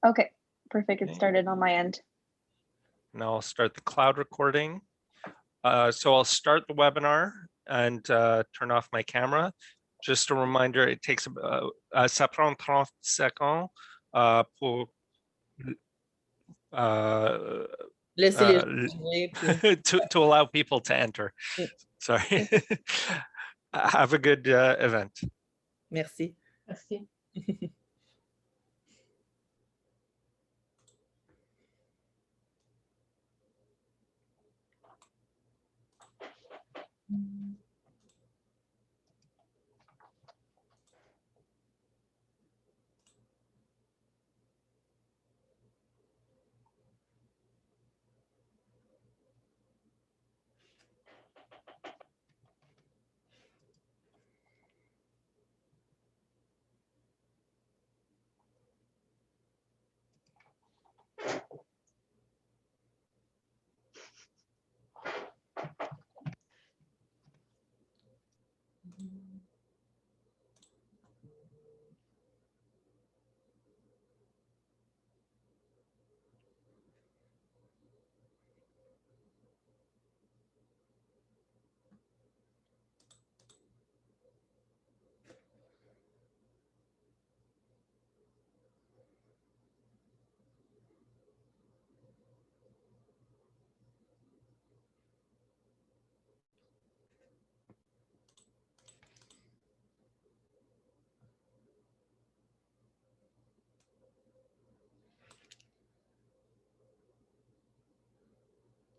Okay, perfect. It Okay. started on my end. Now I'll start the cloud recording. So I'll start the webinar and turn off my camera. Just a reminder, it takes ça prend 30 secondes pour Laissez les gens jouer, puis... to allow people to enter. Sorry. Have a good event. Merci. Merci.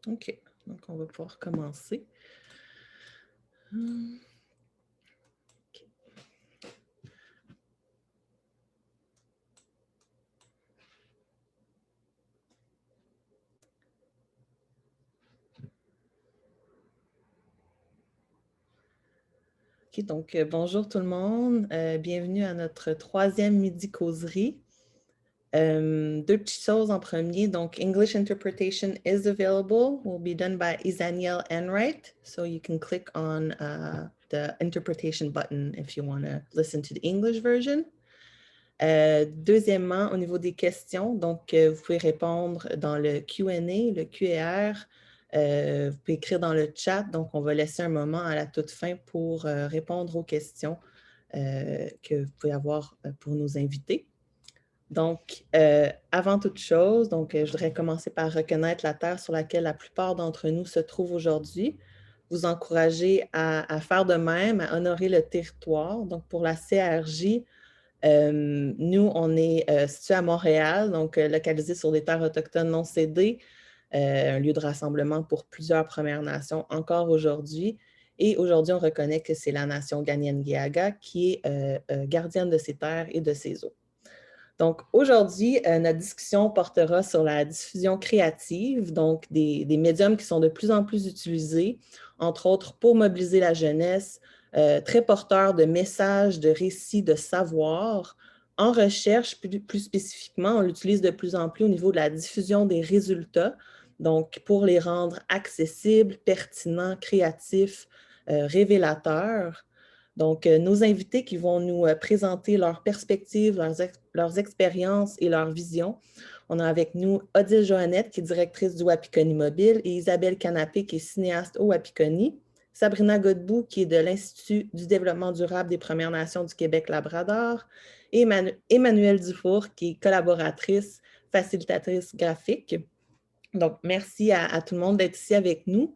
OK, donc on va pouvoir commencer. OK. OK, donc bonjour tout le monde. Bienvenue à notre 3e midi causerie. Deux petites choses en premier. Donc, English interpretation is available. Will be done by Isaniel Enright. So you can click on the interpretation button if you want to listen to the English version. Deuxièmement, au niveau des questions, donc vous pouvez répondre dans le Q&A, le QR. Vous pouvez écrire dans le chat. Donc, on va laisser un moment à la toute fin pour répondre aux questions que vous pouvez avoir pour nos invités. Donc, avant toute chose, je voudrais commencer par reconnaître la terre sur laquelle la plupart d'entre nous se trouvent aujourd'hui, vous encourager à faire de même, à honorer le territoire. Donc, pour la CRJ, nous, on est situé à Montréal, donc localisé sur des terres autochtones non cédées, un lieu de rassemblement pour plusieurs Premières Nations encore aujourd'hui. Et aujourd'hui, on reconnaît que c'est la nation Kanien'kehá:ka qui est gardienne de ces terres et de ces eaux. Donc, aujourd'hui, notre discussion portera sur la diffusion créative, donc des médiums qui sont de plus en plus utilisés, entre autres pour mobiliser la jeunesse, très porteurs de messages, de récits, de savoirs. En recherche, plus spécifiquement, on l'utilise de plus en plus au niveau de la diffusion des résultats, donc pour les rendre accessibles, pertinents, créatifs, révélateurs. Donc, nos invités qui vont nous présenter leurs perspectives, leurs expériences et leurs visions. On a avec nous Odile Joannette, qui est directrice du Wapikoni Mobile, et Isabelle Canapé, qui est cinéaste au Wapikoni. Sabrina Godbout, qui est de l'Institut du développement durable des Premières Nations du Québec-Labrador. Et Emmanuelle Dufour, qui est collaboratrice, facilitatrice graphique. Donc, merci à tout le monde d'être ici avec nous.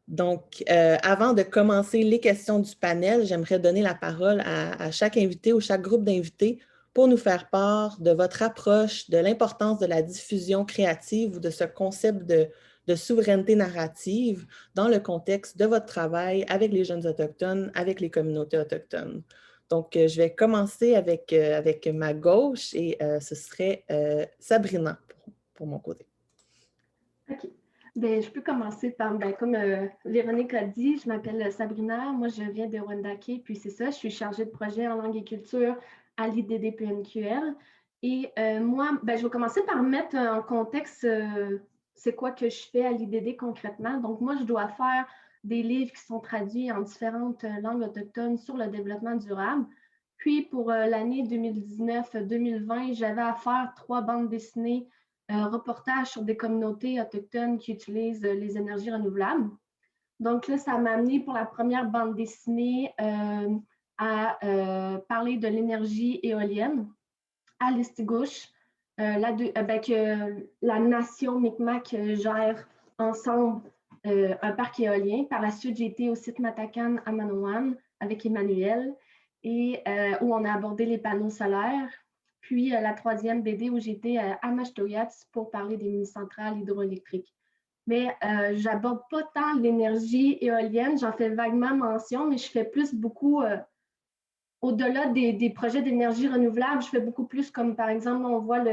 Donc, avant de commencer les questions du panel, j'aimerais donner la parole à chaque invité ou chaque groupe d'invités pour nous faire part de votre approche, de l'importance de la diffusion créative ou de ce concept de souveraineté narrative dans le contexte de votre travail avec les jeunes autochtones, avec les communautés autochtones. Donc, je vais commencer avec ma gauche et ce serait Sabrina pour mon côté. OK. Bien, je peux commencer par, comme Véronique a dit, je m'appelle Sabrina, moi je viens de Wendake, puis c'est ça, je suis chargée de projet en langue et culture à l'IDD-PNQL. Et moi, je vais commencer par mettre en contexte c'est quoi que je fais à l'IDD concrètement. Donc moi, je dois faire des livres qui sont traduits en différentes langues autochtones sur le développement durable. Puis, pour l'année 2019-2020, j'avais à faire 3 bandes dessinées, reportages sur des communautés autochtones qui utilisent les énergies renouvelables. Donc là, ça m'a amené pour la première bande dessinée à parler de l'énergie éolienne à Listigouche, que la nation Micmac gère ensemble un parc éolien. Par la suite, j'ai été au site Matakan à Manawan avec Emmanuel, et où on a abordé les panneaux solaires. Puis la troisième BD où j'étais à Mashtoyats pour parler des mini-centrales hydroélectriques. Mais j'aborde pas tant l'énergie éolienne, j'en fais vaguement mention, mais je fais plus beaucoup, au-delà des projets d'énergie renouvelable, je fais beaucoup plus comme par exemple, on voit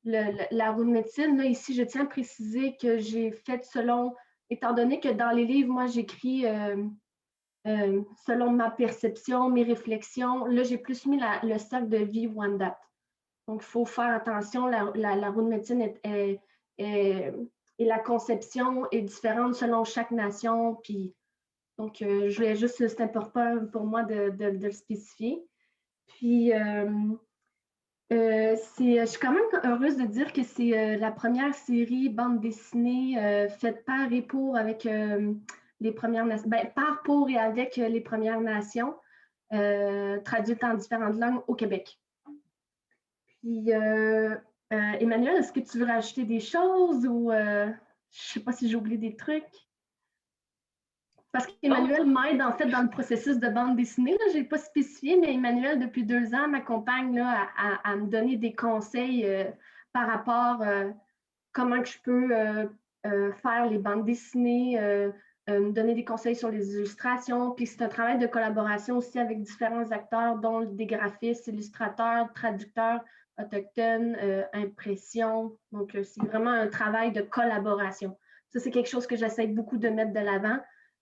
la roue de médecine. Là, ici, je tiens à préciser que j'ai fait selon, étant donné que dans les livres, moi, j'écris selon ma perception, mes réflexions. Là, j'ai plus mis le cercle de vie one date. Donc, il faut faire attention, la roue de médecine et la conception est différente selon chaque nation. Puis, donc, je voulais juste, c'est important pour moi de le spécifier. Puis, je suis quand même heureuse de dire que c'est la première série bande dessinée faite par et pour avec les Premières Nations, par, pour et avec les Premières Nations, traduite en différentes langues au Québec. Puis, Emmanuel, est-ce que tu veux rajouter des choses ou je ne sais pas si j'ai oublié des trucs? Parce qu'Emmanuel m'aide en fait dans le processus de bande dessinée. Je n'ai pas spécifié, mais Emmanuel, depuis 2 ans, m'accompagne à me donner des conseils par rapport à comment que je peux faire les bandes dessinées, me donner des conseils sur les illustrations. Puis c'est un travail de collaboration aussi avec différents acteurs, dont des graphistes, illustrateurs, traducteurs autochtones, impressions. Donc, c'est vraiment un travail de collaboration. Ça, c'est quelque chose que j'essaie beaucoup de mettre de l'avant.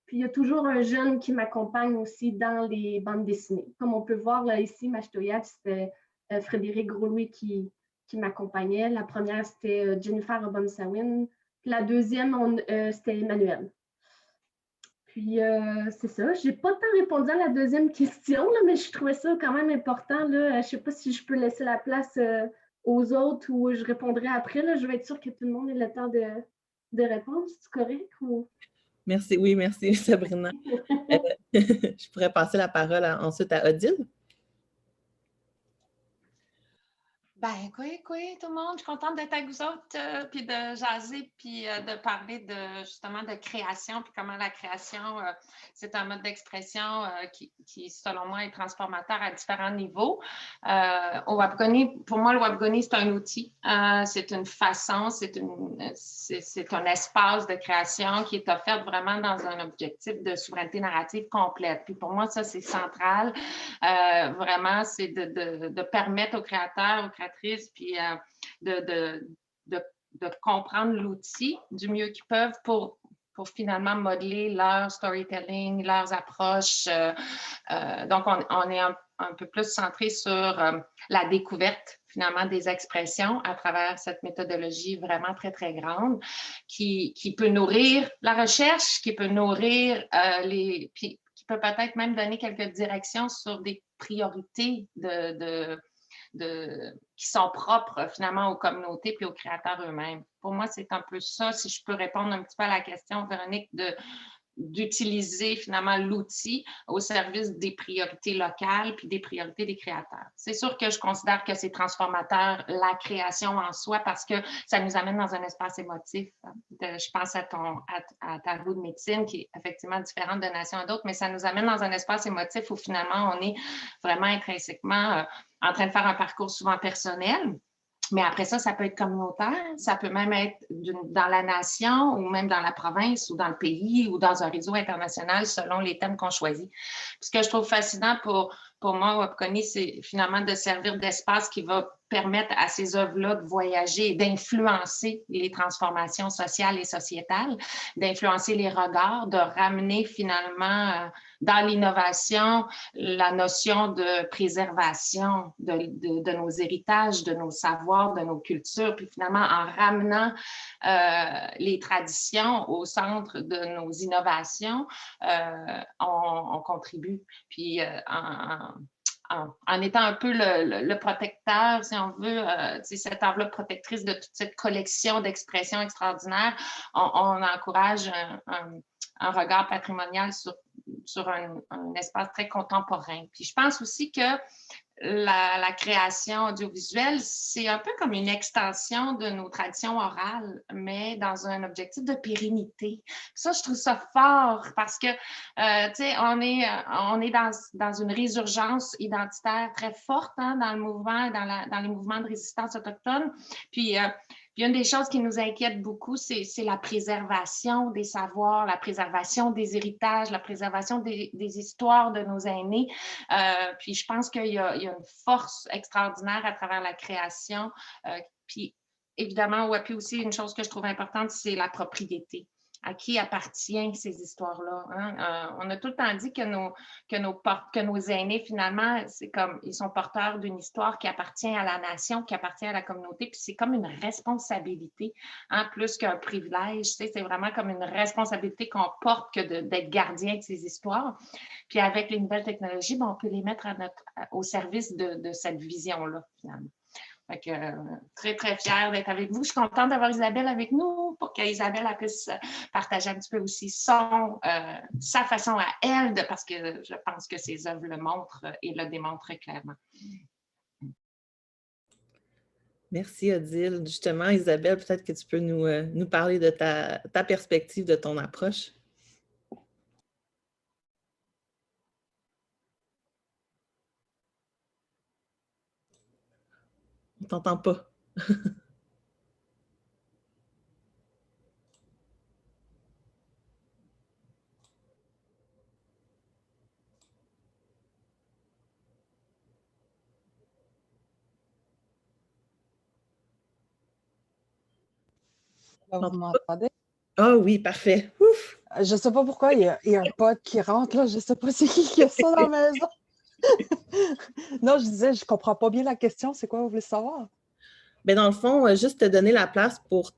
Puis, il y a toujours un jeune qui m'accompagne aussi dans les bandes dessinées. Comme on peut voir là, ici, Mashtoyat, c'était Frédéric Gros-Louis qui m'accompagnait. La première, c'était Jennifer Obamsawin. La deuxième, c'était Emmanuel. Puis, c'est ça. Je n'ai pas tant répondu à la deuxième question, là, mais je trouvais ça quand même important. Là. Je ne sais pas si je peux laisser la place aux autres ou je répondrai après. Là. Je vais être sûre que tout le monde ait le temps de répondre. C'est correct? Ou... Merci, oui, merci Sabrina. Je pourrais passer la parole ensuite à Odile. Ben, coucou tout le monde, je suis contente d'être avec vous autres, puis de jaser, puis de parler justement de création, puis comment la création, c'est un mode d'expression qui, selon moi, est transformateur à différents niveaux. Au Wapgoni, pour moi, le Wapgoni, c'est un outil, c'est une façon, c'est un espace de création qui est offert vraiment dans un objectif de souveraineté narrative complète. Puis pour moi, ça, c'est central. Vraiment, c'est de permettre aux créateurs, aux créatrices, puis de comprendre l'outil du mieux qu'ils peuvent pour finalement modeler leur storytelling, leurs approches. Donc, on est un peu plus centré sur la découverte finalement des expressions à travers cette méthodologie vraiment très, très grande qui peut nourrir la recherche, qui peut nourrir puis qui peut peut-être même donner quelques directions sur des priorités qui sont propres finalement aux communautés puis aux créateurs eux-mêmes. Pour moi, c'est un peu ça, si je peux répondre un petit peu à la question, Véronique, d'utiliser finalement l'outil au service des priorités locales puis des priorités des créateurs. C'est sûr que je considère que c'est transformateur la création en soi parce que ça nous amène dans un espace émotif. Je pense à ta roue de médecine qui est effectivement différente de nation à d'autres, mais ça nous amène dans un espace émotif où finalement on est vraiment intrinsèquement en train de faire un parcours souvent personnel. Mais après ça, ça peut être communautaire, ça peut même être dans la nation ou même dans la province ou dans le pays ou dans un réseau international selon les thèmes qu'on choisit. Puis ce que je trouve fascinant pour moi, Wapgoni, c'est finalement de servir d'espace qui va permettre à ces œuvres-là de voyager et d'influencer les transformations sociales et sociétales, d'influencer les regards, de ramener finalement dans l'innovation la notion de préservation de nos héritages, de nos savoirs, de nos cultures, puis finalement en ramenant les traditions au centre de nos innovations, on contribue. Puis en étant un peu le protecteur, si on veut, cette enveloppe protectrice de toute cette collection d'expressions extraordinaires, on encourage un regard patrimonial sur un espace très contemporain. Puis je pense aussi que la création audiovisuelle, c'est un peu comme une extension de nos traditions orales, mais dans un objectif de pérennité. Ça, je trouve ça fort parce que, tu sais, on est dans une résurgence identitaire très forte dans le mouvement, dans les mouvements de résistance autochtone. Puis une des choses qui nous inquiète beaucoup, c'est la préservation des savoirs, la préservation des héritages, la préservation des histoires de nos aînés. Puis je pense qu'il y a une force extraordinaire à travers la création. Puis évidemment, Wapi aussi, une chose que je trouve importante, c'est la propriété. À qui appartiennent ces histoires-là? Hein? On a tout le temps dit que nos aînés, finalement, c'est comme ils sont porteurs d'une histoire qui appartient à la nation, qui appartient à la communauté, puis c'est comme une responsabilité, hein, plus qu'un privilège. Tu sais, c'est vraiment comme une responsabilité qu'on porte que d'être gardien de ces histoires. Puis avec les nouvelles technologies, on peut les mettre au service de cette vision-là, finalement. Fait que, très, très fière d'être avec vous. Je suis contente d'avoir Isabelle avec nous pour qu'Isabelle puisse partager un petit peu aussi sa façon à elle, parce que je pense que ses œuvres le montrent et le démontrent très clairement. Merci, Odile. Justement, Isabelle, peut-être que tu peux nous parler de ta perspective, de ton approche. On ne t'entend pas. Vous m'entendez? Ah oui, parfait. Ouf! Je ne sais pas pourquoi, il y a un pote qui rentre, là. Je ne sais pas c'est qui a ça dans la maison. Non, je disais, je ne comprends pas bien la question. C'est quoi vous voulez savoir? Bien, dans le fond, juste te donner la place pour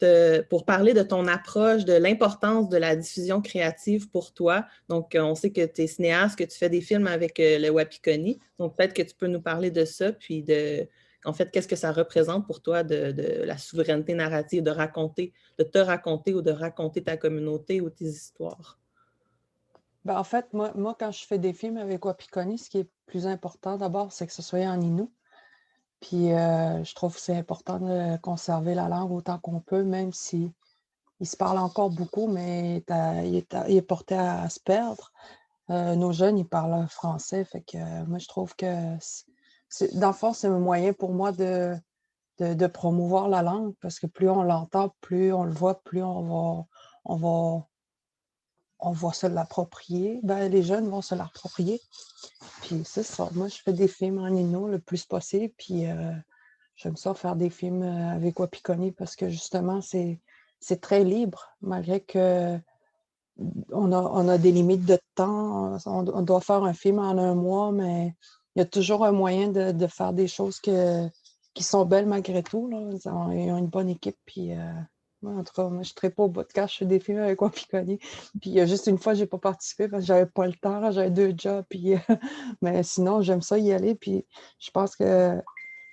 parler de ton approche, de l'importance de la diffusion créative pour toi. Donc, on sait que tu es cinéaste, que tu fais des films avec le Wapikoni. Donc, peut-être que tu peux nous parler de ça, puis en fait, qu'est-ce que ça représente pour toi de la souveraineté narrative, de te raconter ou de raconter ta communauté ou tes histoires? Ben, en fait, moi, quand je fais des films avec Wapikoni, ce qui est plus important d'abord, c'est que ce soit en Innu. Puis je trouve que c'est important de conserver la langue autant qu'on peut, même si il se parle encore beaucoup, mais il est porté à se perdre. Nos jeunes, ils parlent français, fait que moi, je trouve que, dans le fond, c'est un moyen pour moi de promouvoir la langue, parce que plus on l'entend, plus on le voit, plus on va se l'approprier. Ben, les jeunes vont se l'approprier. Puis c'est ça. Moi, je fais des films en Innu le plus possible, puis j'aime ça faire des films avec Wapikoni parce que justement, c'est très libre, malgré que on a des limites de temps. On doit faire un film en 1 mois, mais il y a toujours un moyen de faire des choses qui sont belles malgré tout. Là. Ils ont une bonne équipe. Puis, moi, en tout cas, moi, je ne traite pas au podcast, je fais des films avec Wapikoni. Puis, il y a juste une fois, je n'ai pas participé parce que je n'avais pas le temps. J'avais 2 jobs. Puis, mais sinon, j'aime ça y aller. Puis, je pense que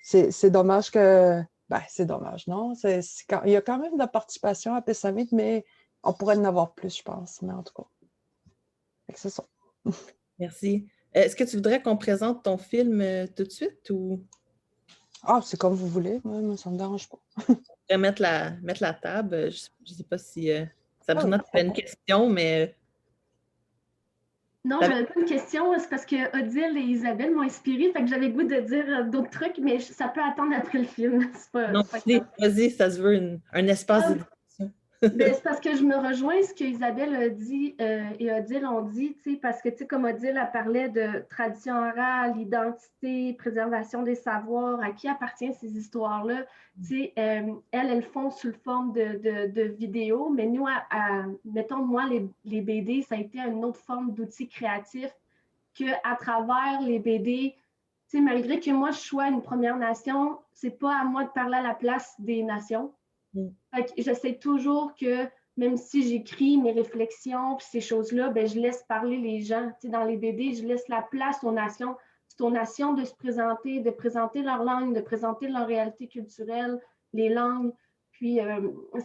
c'est dommage que. Ben, c'est dommage, non? Il y a quand même de la participation à Pessamit, mais on pourrait en avoir plus, je pense. Mais en tout cas, c'est ça. Merci. Est-ce que tu voudrais qu'on présente ton film tout de suite ou? Ah, c'est comme vous voulez. Moi, ça ne me dérange pas. On pourrait mettre la table. Je ne sais pas si Sabrina, tu as une question, mais... Non, je n'avais pas une question. C'est parce que Odile et Isabelle m'ont inspirée. Fait que j'avais le goût de dire d'autres trucs, mais ça peut attendre après le film. Non, vas-y, ça se veut un espace de discussion. Ben, c'est parce que je me rejoins ce qu'Isabelle a dit et Odile ont dit, parce que comme Odile a parlé de tradition orale, identité, préservation des savoirs, à qui appartiennent ces histoires-là, elles font sous forme de vidéos, mais nous, mettons, moi, les BD, ça a été une autre forme d'outil créatif qu'à travers les BD, malgré que moi, je sois une Première Nation, c'est pas à moi de parler à la place des nations. J'essaie toujours que, même si j'écris mes réflexions et ces choses-là, ben, je laisse parler les gens. Dans les BD, je laisse la place aux nations. C'est autostonation, de se présenter, de présenter leur langue, de présenter leur réalité culturelle, les langues. Puis,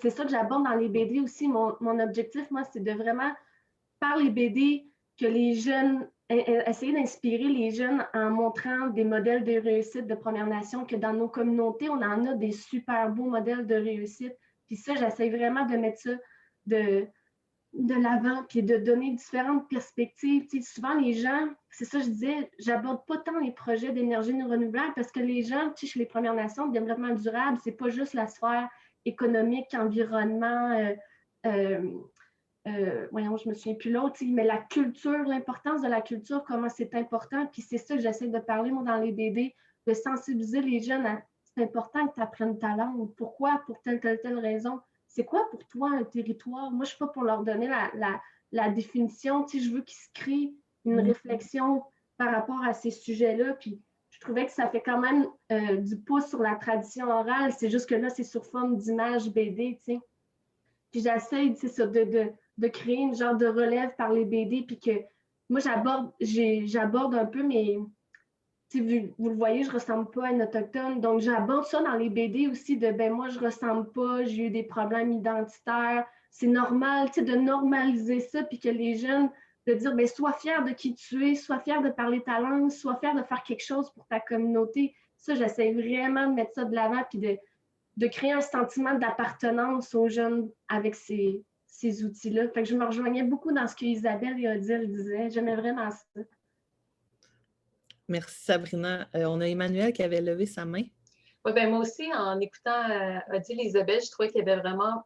c'est ça que j'aborde dans les BD aussi. Mon objectif, moi, c'est de vraiment, par les BD, que les jeunes, essayer d'inspirer les jeunes en montrant des modèles de réussite de Premières Nations, que dans nos communautés, on en a des super beaux modèles de réussite. Puis ça, j'essaie vraiment de mettre ça de l'avant, puis de donner différentes perspectives. Tu sais, souvent, les gens, c'est ça que je disais, j'aborde pas tant les projets d'énergie renouvelable parce que les gens, tu sais, chez les Premières Nations, le développement durable, c'est pas juste la sphère économique, environnement, voyons, je me souviens plus l'autre, mais la culture, l'importance de la culture, comment c'est important, puis c'est ça que j'essaie de parler, moi, dans les BD, de sensibiliser les jeunes à c'est important que tu apprennes ta langue. Pourquoi? Pour telle raison. C'est quoi pour toi un territoire? Moi, je ne suis pas pour leur donner la définition. Tu sais, je veux qu'ils se créent une réflexion par rapport à ces sujets-là. Puis je trouvais que ça fait quand même du pouce sur la tradition orale. C'est juste que là, c'est sur forme d'images BD, tu sais. Puis j'essaie, tu sais, ça, de créer une genre de relève par les BD. Puis que moi, j'aborde un peu mes... Vous le voyez, je ne ressemble pas à une autochtone. Donc, j'aborde ça dans les BD aussi de ben moi, je ne ressemble pas, j'ai eu des problèmes identitaires. C'est normal, de normaliser ça, puis que les jeunes, de dire ben sois fier de qui tu es, sois fier de parler ta langue, sois fier de faire quelque chose pour ta communauté. Ça, j'essaie vraiment de mettre ça de l'avant, puis de créer un sentiment d'appartenance aux jeunes avec ces outils-là. Fait que je me rejoignais beaucoup dans ce que Isabelle et Odile disaient. J'aimais vraiment ça. Merci Sabrina. On a Emmanuel qui avait levé sa main. Oui, bien moi aussi, en écoutant Odile et Isabelle, je trouvais qu'il y avait vraiment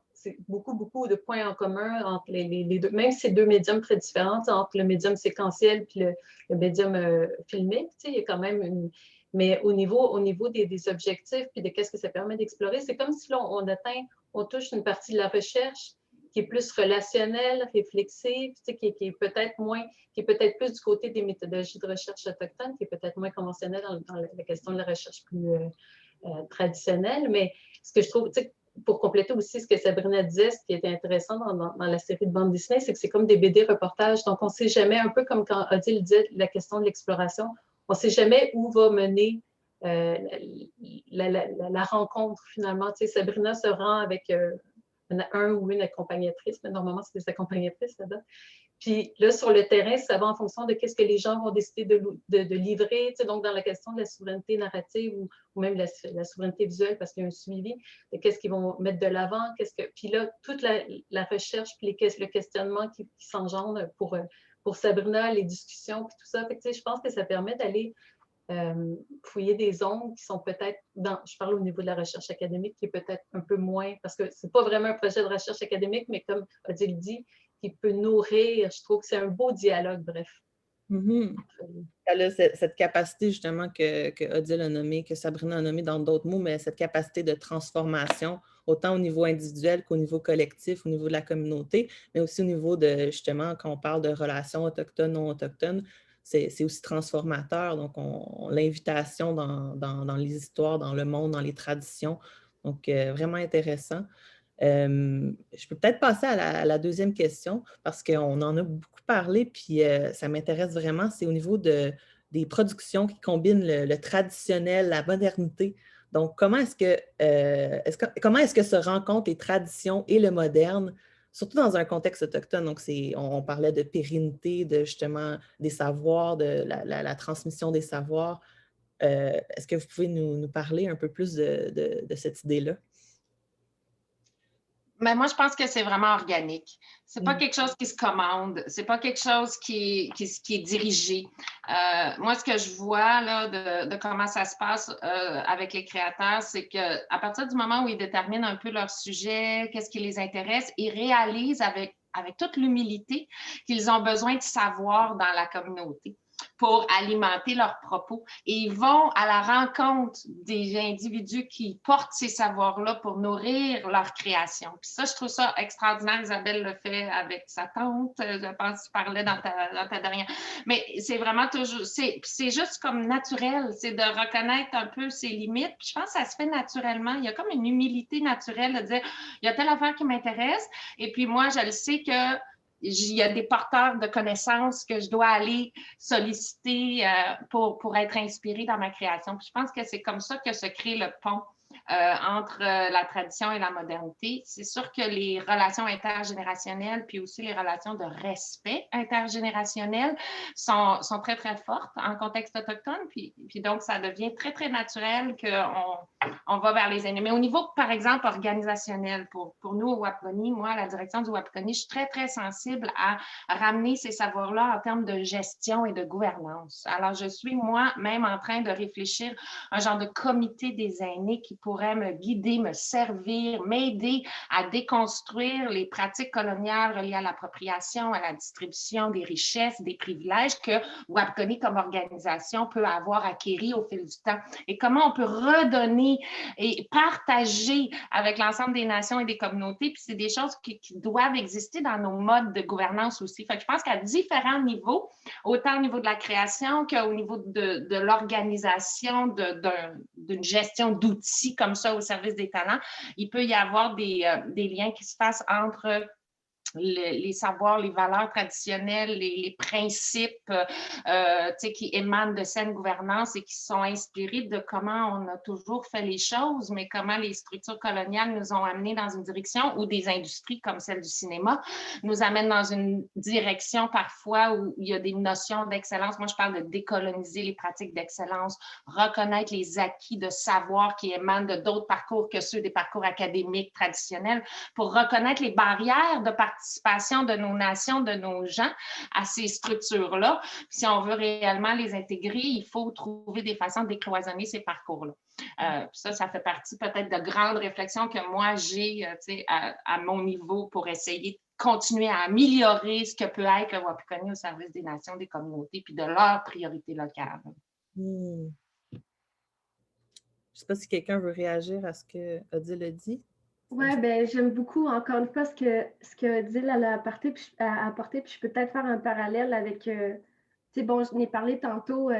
beaucoup de points en commun entre les deux, même si c'est deux médiums très différents, entre le médium séquentiel et le médium filmique, il y a quand même une... Mais au niveau des objectifs et de qu'est-ce que ça permet d'explorer, c'est comme si là, on touche une partie de la recherche qui est plus relationnelle, réflexive, qui est peut-être plus du côté des méthodologies de recherche autochtones, qui est peut-être moins conventionnelle dans la question de la recherche plus traditionnelle. Mais ce que je trouve, pour compléter aussi ce que Sabrina disait, ce qui était intéressant dans la série de bande dessinée, c'est que c'est comme des BD reportages. Donc, on ne sait jamais, un peu comme quand Odile disait la question de l'exploration, on ne sait jamais où va mener la rencontre finalement. Sabrina se rend avec un ou une accompagnatrice, mais normalement, c'est des accompagnatrices là-bas. Puis là, sur le terrain, ça va en fonction de qu'est-ce que les gens vont décider de livrer. Donc, dans la question de la souveraineté narrative ou même la souveraineté visuelle, parce qu'il y a un suivi, de qu'est-ce qu'ils vont mettre de l'avant. Puis là, toute la recherche, puis le questionnement qui s'engendre pour Sabrina, les discussions, puis tout ça. Fait que, je pense que ça permet d'aller fouiller des zones qui sont peut-être je parle au niveau de la recherche académique, qui est peut-être un peu moins, parce que c'est pas vraiment un projet de recherche académique, mais comme Odile dit, qui peut nourrir, je trouve que c'est un beau dialogue, bref. Elle a cette capacité justement que Odile a nommée, que Sabrina a nommée dans d'autres mots, mais cette capacité de transformation, autant au niveau individuel qu'au niveau collectif, au niveau de la communauté, mais aussi au niveau de, justement, quand on parle de relations autochtones, non autochtones, c'est aussi transformateur. Donc, l'invitation dans les histoires, dans le monde, dans les traditions. Donc, vraiment intéressant. Je peux peut-être passer à la deuxième question parce qu'on en a beaucoup parlé, puis ça m'intéresse vraiment. C'est au niveau des productions qui combinent le traditionnel, la modernité. Donc, comment est-ce que se rencontrent les traditions et le moderne, surtout dans un contexte autochtone? Donc, on parlait de pérennité, de justement des savoirs, de la transmission des savoirs. Est-ce que vous pouvez nous parler un peu plus de cette idée-là? Mais moi, je pense que c'est vraiment organique. C'est pas quelque chose qui se commande. C'est pas quelque chose qui est dirigé. Moi, ce que je vois là, de comment ça se passe avec les créateurs, c'est qu'à partir du moment où ils déterminent un peu leur sujet, qu'est-ce qui les intéresse, ils réalisent avec toute l'humilité qu'ils ont besoin de savoir dans la communauté pour alimenter leurs propos. Et ils vont à la rencontre des individus qui portent ces savoirs-là pour nourrir leur création. Puis ça, je trouve ça extraordinaire. Isabelle le fait avec sa tante. Je pense que tu parlais dans ta dernière. Mais c'est vraiment toujours... C'est juste comme naturel. C'est de reconnaître un peu ses limites. Puis je pense que ça se fait naturellement. Il y a comme une humilité naturelle de dire, il y a telle affaire qui m'intéresse. Et puis moi, je le sais que il y a des porteurs de connaissances que je dois aller solliciter pour être inspirée dans ma création. Puis je pense que c'est comme ça que se crée le pont entre la tradition et la modernité. C'est sûr que les relations intergénérationnelles, puis aussi les relations de respect intergénérationnel sont très, très fortes en contexte autochtone. Puis donc, ça devient très, très naturel qu'on va vers les aînés. Mais au niveau, par exemple, organisationnel, pour nous au Wapikoni, moi, à la direction du Wapikoni, je suis très, très sensible à ramener ces savoirs-là en termes de gestion et de gouvernance. Alors, je suis moi-même en train de réfléchir à un genre de comité des aînés qui pourrait me guider, me servir, m'aider à déconstruire les pratiques coloniales reliées à l'appropriation, à la distribution des richesses, des privilèges que Wapikoni comme organisation peut avoir acquis au fil du temps. Et comment on peut redonner et partager avec l'ensemble des nations et des communautés. Puis c'est des choses qui doivent exister dans nos modes de gouvernance aussi. Fait que je pense qu'à différents niveaux, autant au niveau de la création qu'au niveau de l'organisation d'une gestion d'outils comme ça au service des talents, il peut y avoir des liens qui se fassent entre les savoirs, les valeurs traditionnelles, les principes qui émanent de saine gouvernance et qui sont inspirés de comment on a toujours fait les choses, mais comment les structures coloniales nous ont amenés dans une direction ou des industries comme celle du cinéma nous amènent dans une direction parfois où il y a des notions d'excellence. Moi, je parle de décoloniser les pratiques d'excellence, reconnaître les acquis de savoir qui émanent de d'autres parcours que ceux des parcours académiques traditionnels pour reconnaître les barrières de participation de nos nations, de nos gens à ces structures-là. Si on veut réellement les intégrer, il faut trouver des façons de décloisonner ces parcours-là. Ça fait partie peut-être de grandes réflexions que moi j'ai à mon niveau pour essayer de continuer à améliorer ce que peut être le Wapikoni au service des nations, des communautés, puis de leurs priorités locales. Je ne sais pas si quelqu'un veut réagir à ce que Odile a dit. Oui, ben j'aime beaucoup, encore une fois, ce que Odile a apporté, puis je peux peut-être faire un parallèle avec, bon, je n'ai parlé tantôt,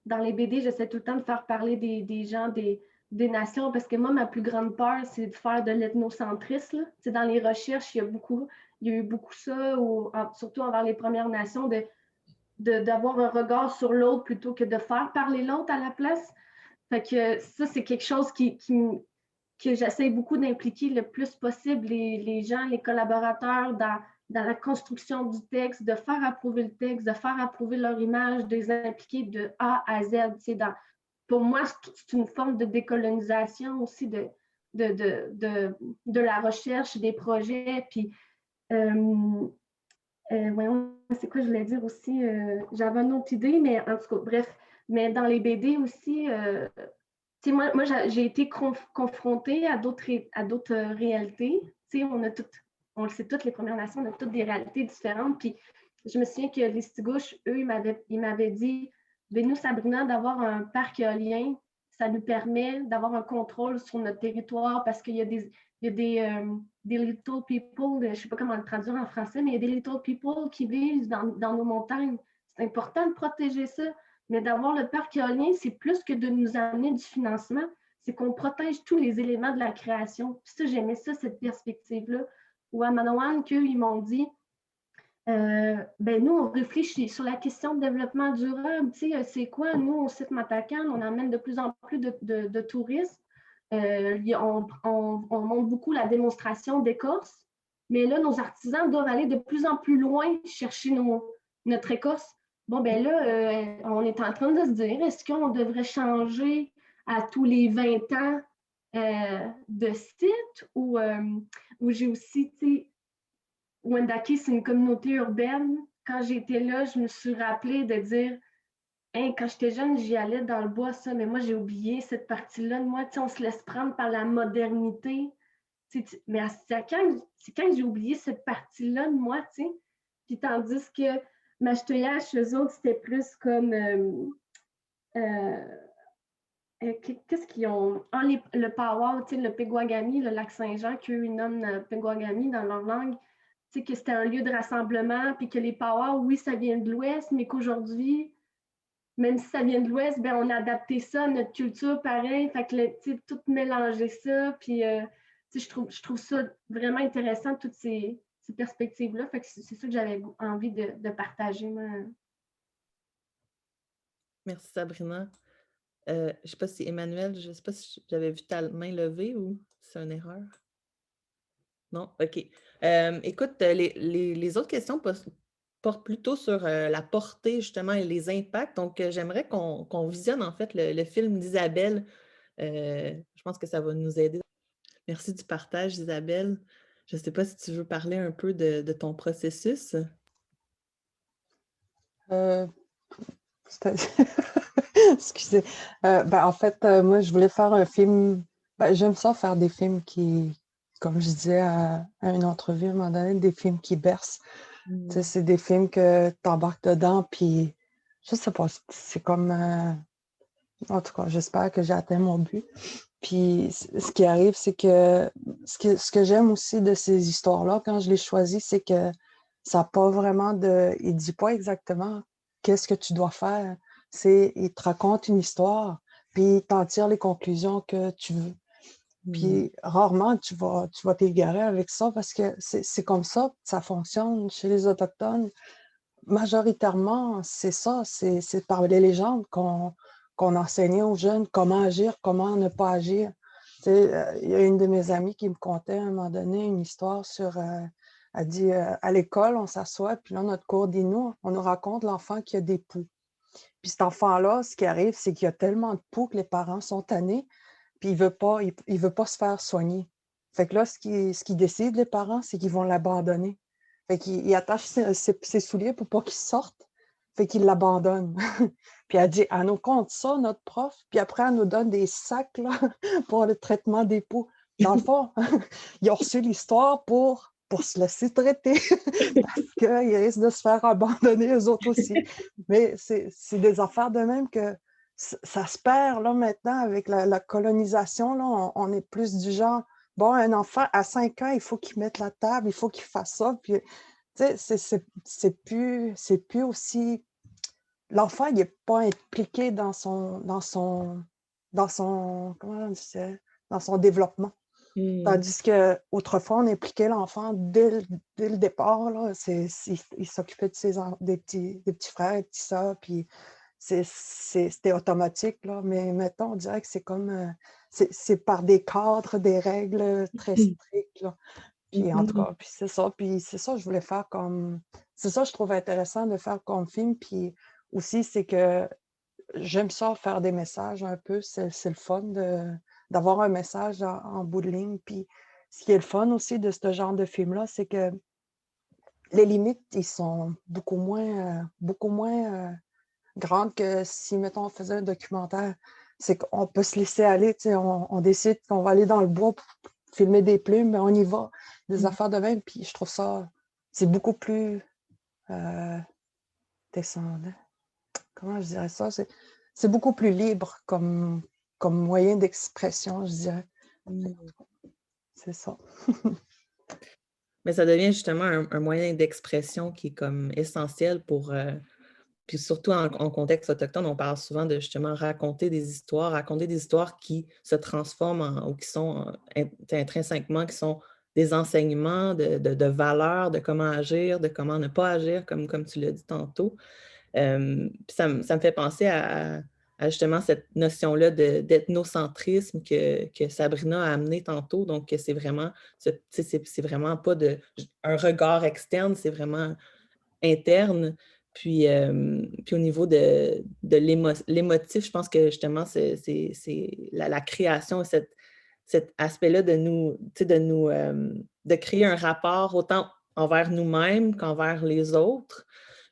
dans les BD, j'essaie tout le temps de faire parler des gens, des nations, parce que moi, ma plus grande peur, c'est de faire de l'ethnocentrisme. Dans les recherches, il y a eu beaucoup ça, surtout envers les Premières Nations, d'avoir un regard sur l'autre plutôt que de faire parler l'autre à la place. Fait que ça, c'est quelque chose que j'essaie beaucoup d'impliquer le plus possible les gens, les collaborateurs dans la construction du texte, de faire approuver le texte, de faire approuver leur image, de les impliquer de A à Z. Pour moi, c'est une forme de décolonisation aussi de la recherche, des projets. Puis, voyons, c'est quoi je voulais dire aussi? J'avais une autre idée, mais en tout cas, bref. Mais dans les BD aussi, moi j'ai été confrontée à d'autres réalités. On le sait toutes, les Premières Nations, on a toutes des réalités différentes. Puis je me souviens que les Stigouches, eux, ils m'avaient dit, nous, Sabrina, d'avoir un parc éolien, ça nous permet d'avoir un contrôle sur notre territoire parce qu'il y a des little people, je ne sais pas comment le traduire en français, mais il y a des little people qui vivent dans nos montagnes. C'est important de protéger ça. Mais d'avoir le parc éolien, c'est plus que de nous amener du financement, c'est qu'on protège tous les éléments de la création. Puis ça, j'aimais ça, cette perspective-là. Ou à Manawan, ils m'ont dit, nous, on réfléchit sur la question de développement durable. C'est quoi, nous, au site Matakan, on amène de plus en plus de touristes. On montre beaucoup la démonstration d'écorce. Mais là, nos artisans doivent aller de plus en plus loin chercher notre écorce. Bon, ben là, on est en train de se dire, est-ce qu'on devrait changer à tous les 20 ans de site ou j'ai aussi, Wendake, c'est une communauté urbaine. Quand j'étais là, je me suis rappelée de dire, quand j'étais jeune, j'y allais dans le bois, ça, mais moi, j'ai oublié cette partie-là de moi. On se laisse prendre par la modernité. Mais c'est quand j'ai oublié cette partie-là de moi, puis tandis que Machtoyache, eux autres, c'était plus comme... qu'est-ce qu'ils ont? Le powwow, le Pegwagami, le lac Saint-Jean, qu'eux, ils nomment Pegwagami dans leur langue, que c'était un lieu de rassemblement, puis que les powwows, oui, ça vient de l'Ouest, mais qu'aujourd'hui, même si ça vient de l'Ouest, ben, on a adapté ça à notre culture pareil, fait que tout mélanger ça, puis je trouve ça vraiment intéressant, toutes ces perspectives-là. Fait que c'est ça que j'avais envie de partager, moi. Merci, Sabrina. Je ne sais pas si Emmanuel, je ne sais pas si j'avais vu ta main levée ou si c'est une erreur. Non? OK. Écoute, les autres questions portent plutôt sur la portée, justement, et les impacts. Donc, j'aimerais qu'on visionne, en fait, le film d'Isabelle. Je pense que ça va nous aider. Merci du partage, Isabelle. Je ne sais pas si tu veux parler un peu de ton processus. Excusez. En fait, moi, je voulais faire un film. J'aime ça faire des films qui, comme je disais à une entrevue à un moment donné, des films qui bercent. Tu sais, c'est des films que tu embarques dedans, puis je sais pas, c'est comme. En tout cas, j'espère que j'ai atteint mon but. Puis ce qui arrive, c'est que ce que j'aime aussi de ces histoires-là, quand je les choisis, c'est que ça n'a pas vraiment de. Il ne dit pas exactement qu'est-ce que tu dois faire. Il te raconte une histoire, puis il t'en tire les conclusions que tu veux. Puis rarement, tu vas t'égarer avec ça parce que c'est comme ça que ça fonctionne chez les Autochtones. Majoritairement, c'est ça, c'est par les légendes qu'on enseignait aux jeunes comment agir, comment ne pas agir. Tu sais, il y a une de mes amies qui me contait à un moment donné une histoire sur, elle dit, à l'école, on s'assoit, puis là, notre cours d'Innu, on nous raconte l'enfant qui a des poux. Puis cet enfant-là, ce qui arrive, c'est qu'il y a tellement de poux que les parents sont tannés, puis il veut pas se faire soigner. Fait que là, ce qu'ils décident, les parents, c'est qu'ils vont l'abandonner. Fait qu'il attache ses souliers pour pas qu'il sorte. Fait qu'il l'abandonne. Puis elle dit, elle nous compte ça, notre prof, puis après, elle nous donne des sacs là, pour le traitement des poux. Dans le fond, ils ont reçu l'histoire pour se laisser traiter parce qu'ils risquent de se faire abandonner eux autres aussi. Mais c'est des affaires de même que ça se perd là maintenant avec la colonisation. Là, on est plus du genre, bon, un enfant à 5 ans, il faut qu'il mette la table, il faut qu'il fasse ça. Puis, tu sais, c'est plus aussi. L'enfant, il n'est pas impliqué dans comment on dit ça? Dans son développement. Tandis qu'autrefois, on impliquait l'enfant dès le départ. Là, il s'occupait des petits frères, des petits sœurs, puis c'était automatique. Là. Mais maintenant, on dirait que c'est comme c'est par des cadres, des règles très strictes. Là. Puis en tout cas, puis c'est ça que je voulais faire comme. C'est ça que je trouve intéressant de faire comme film. Puis aussi, c'est que j'aime ça faire des messages un peu. C'est le fun d'avoir un message en bout de ligne. Puis ce qui est le fun aussi de ce genre de film-là, c'est que les limites, ils sont beaucoup moins grandes que si, mettons, on faisait un documentaire. C'est qu'on peut se laisser aller. Tu sais, on décide qu'on va aller dans le bois pour filmer des plumes, mais on y va. Des affaires de même. Puis je trouve ça, c'est beaucoup plus descendant. Comment je dirais ça? C'est beaucoup plus libre comme moyen d'expression, je dirais. C'est ça. Mais ça devient justement un moyen d'expression qui est comme essentiel pour... puis surtout en contexte autochtone, on parle souvent de justement raconter des histoires qui se transforment ou qui sont intrinsèquement, qui sont des enseignements de valeurs, de comment agir, de comment ne pas agir, comme tu l'as dit tantôt. Ça me fait penser à justement cette notion-là d'ethnocentrisme que Sabrina a amené tantôt. Donc, c'est vraiment pas un regard externe, c'est vraiment interne. Puis au niveau de l'émotif, je pense que justement, c'est la création, cet aspect-là de créer un rapport autant envers nous-mêmes qu'envers les autres.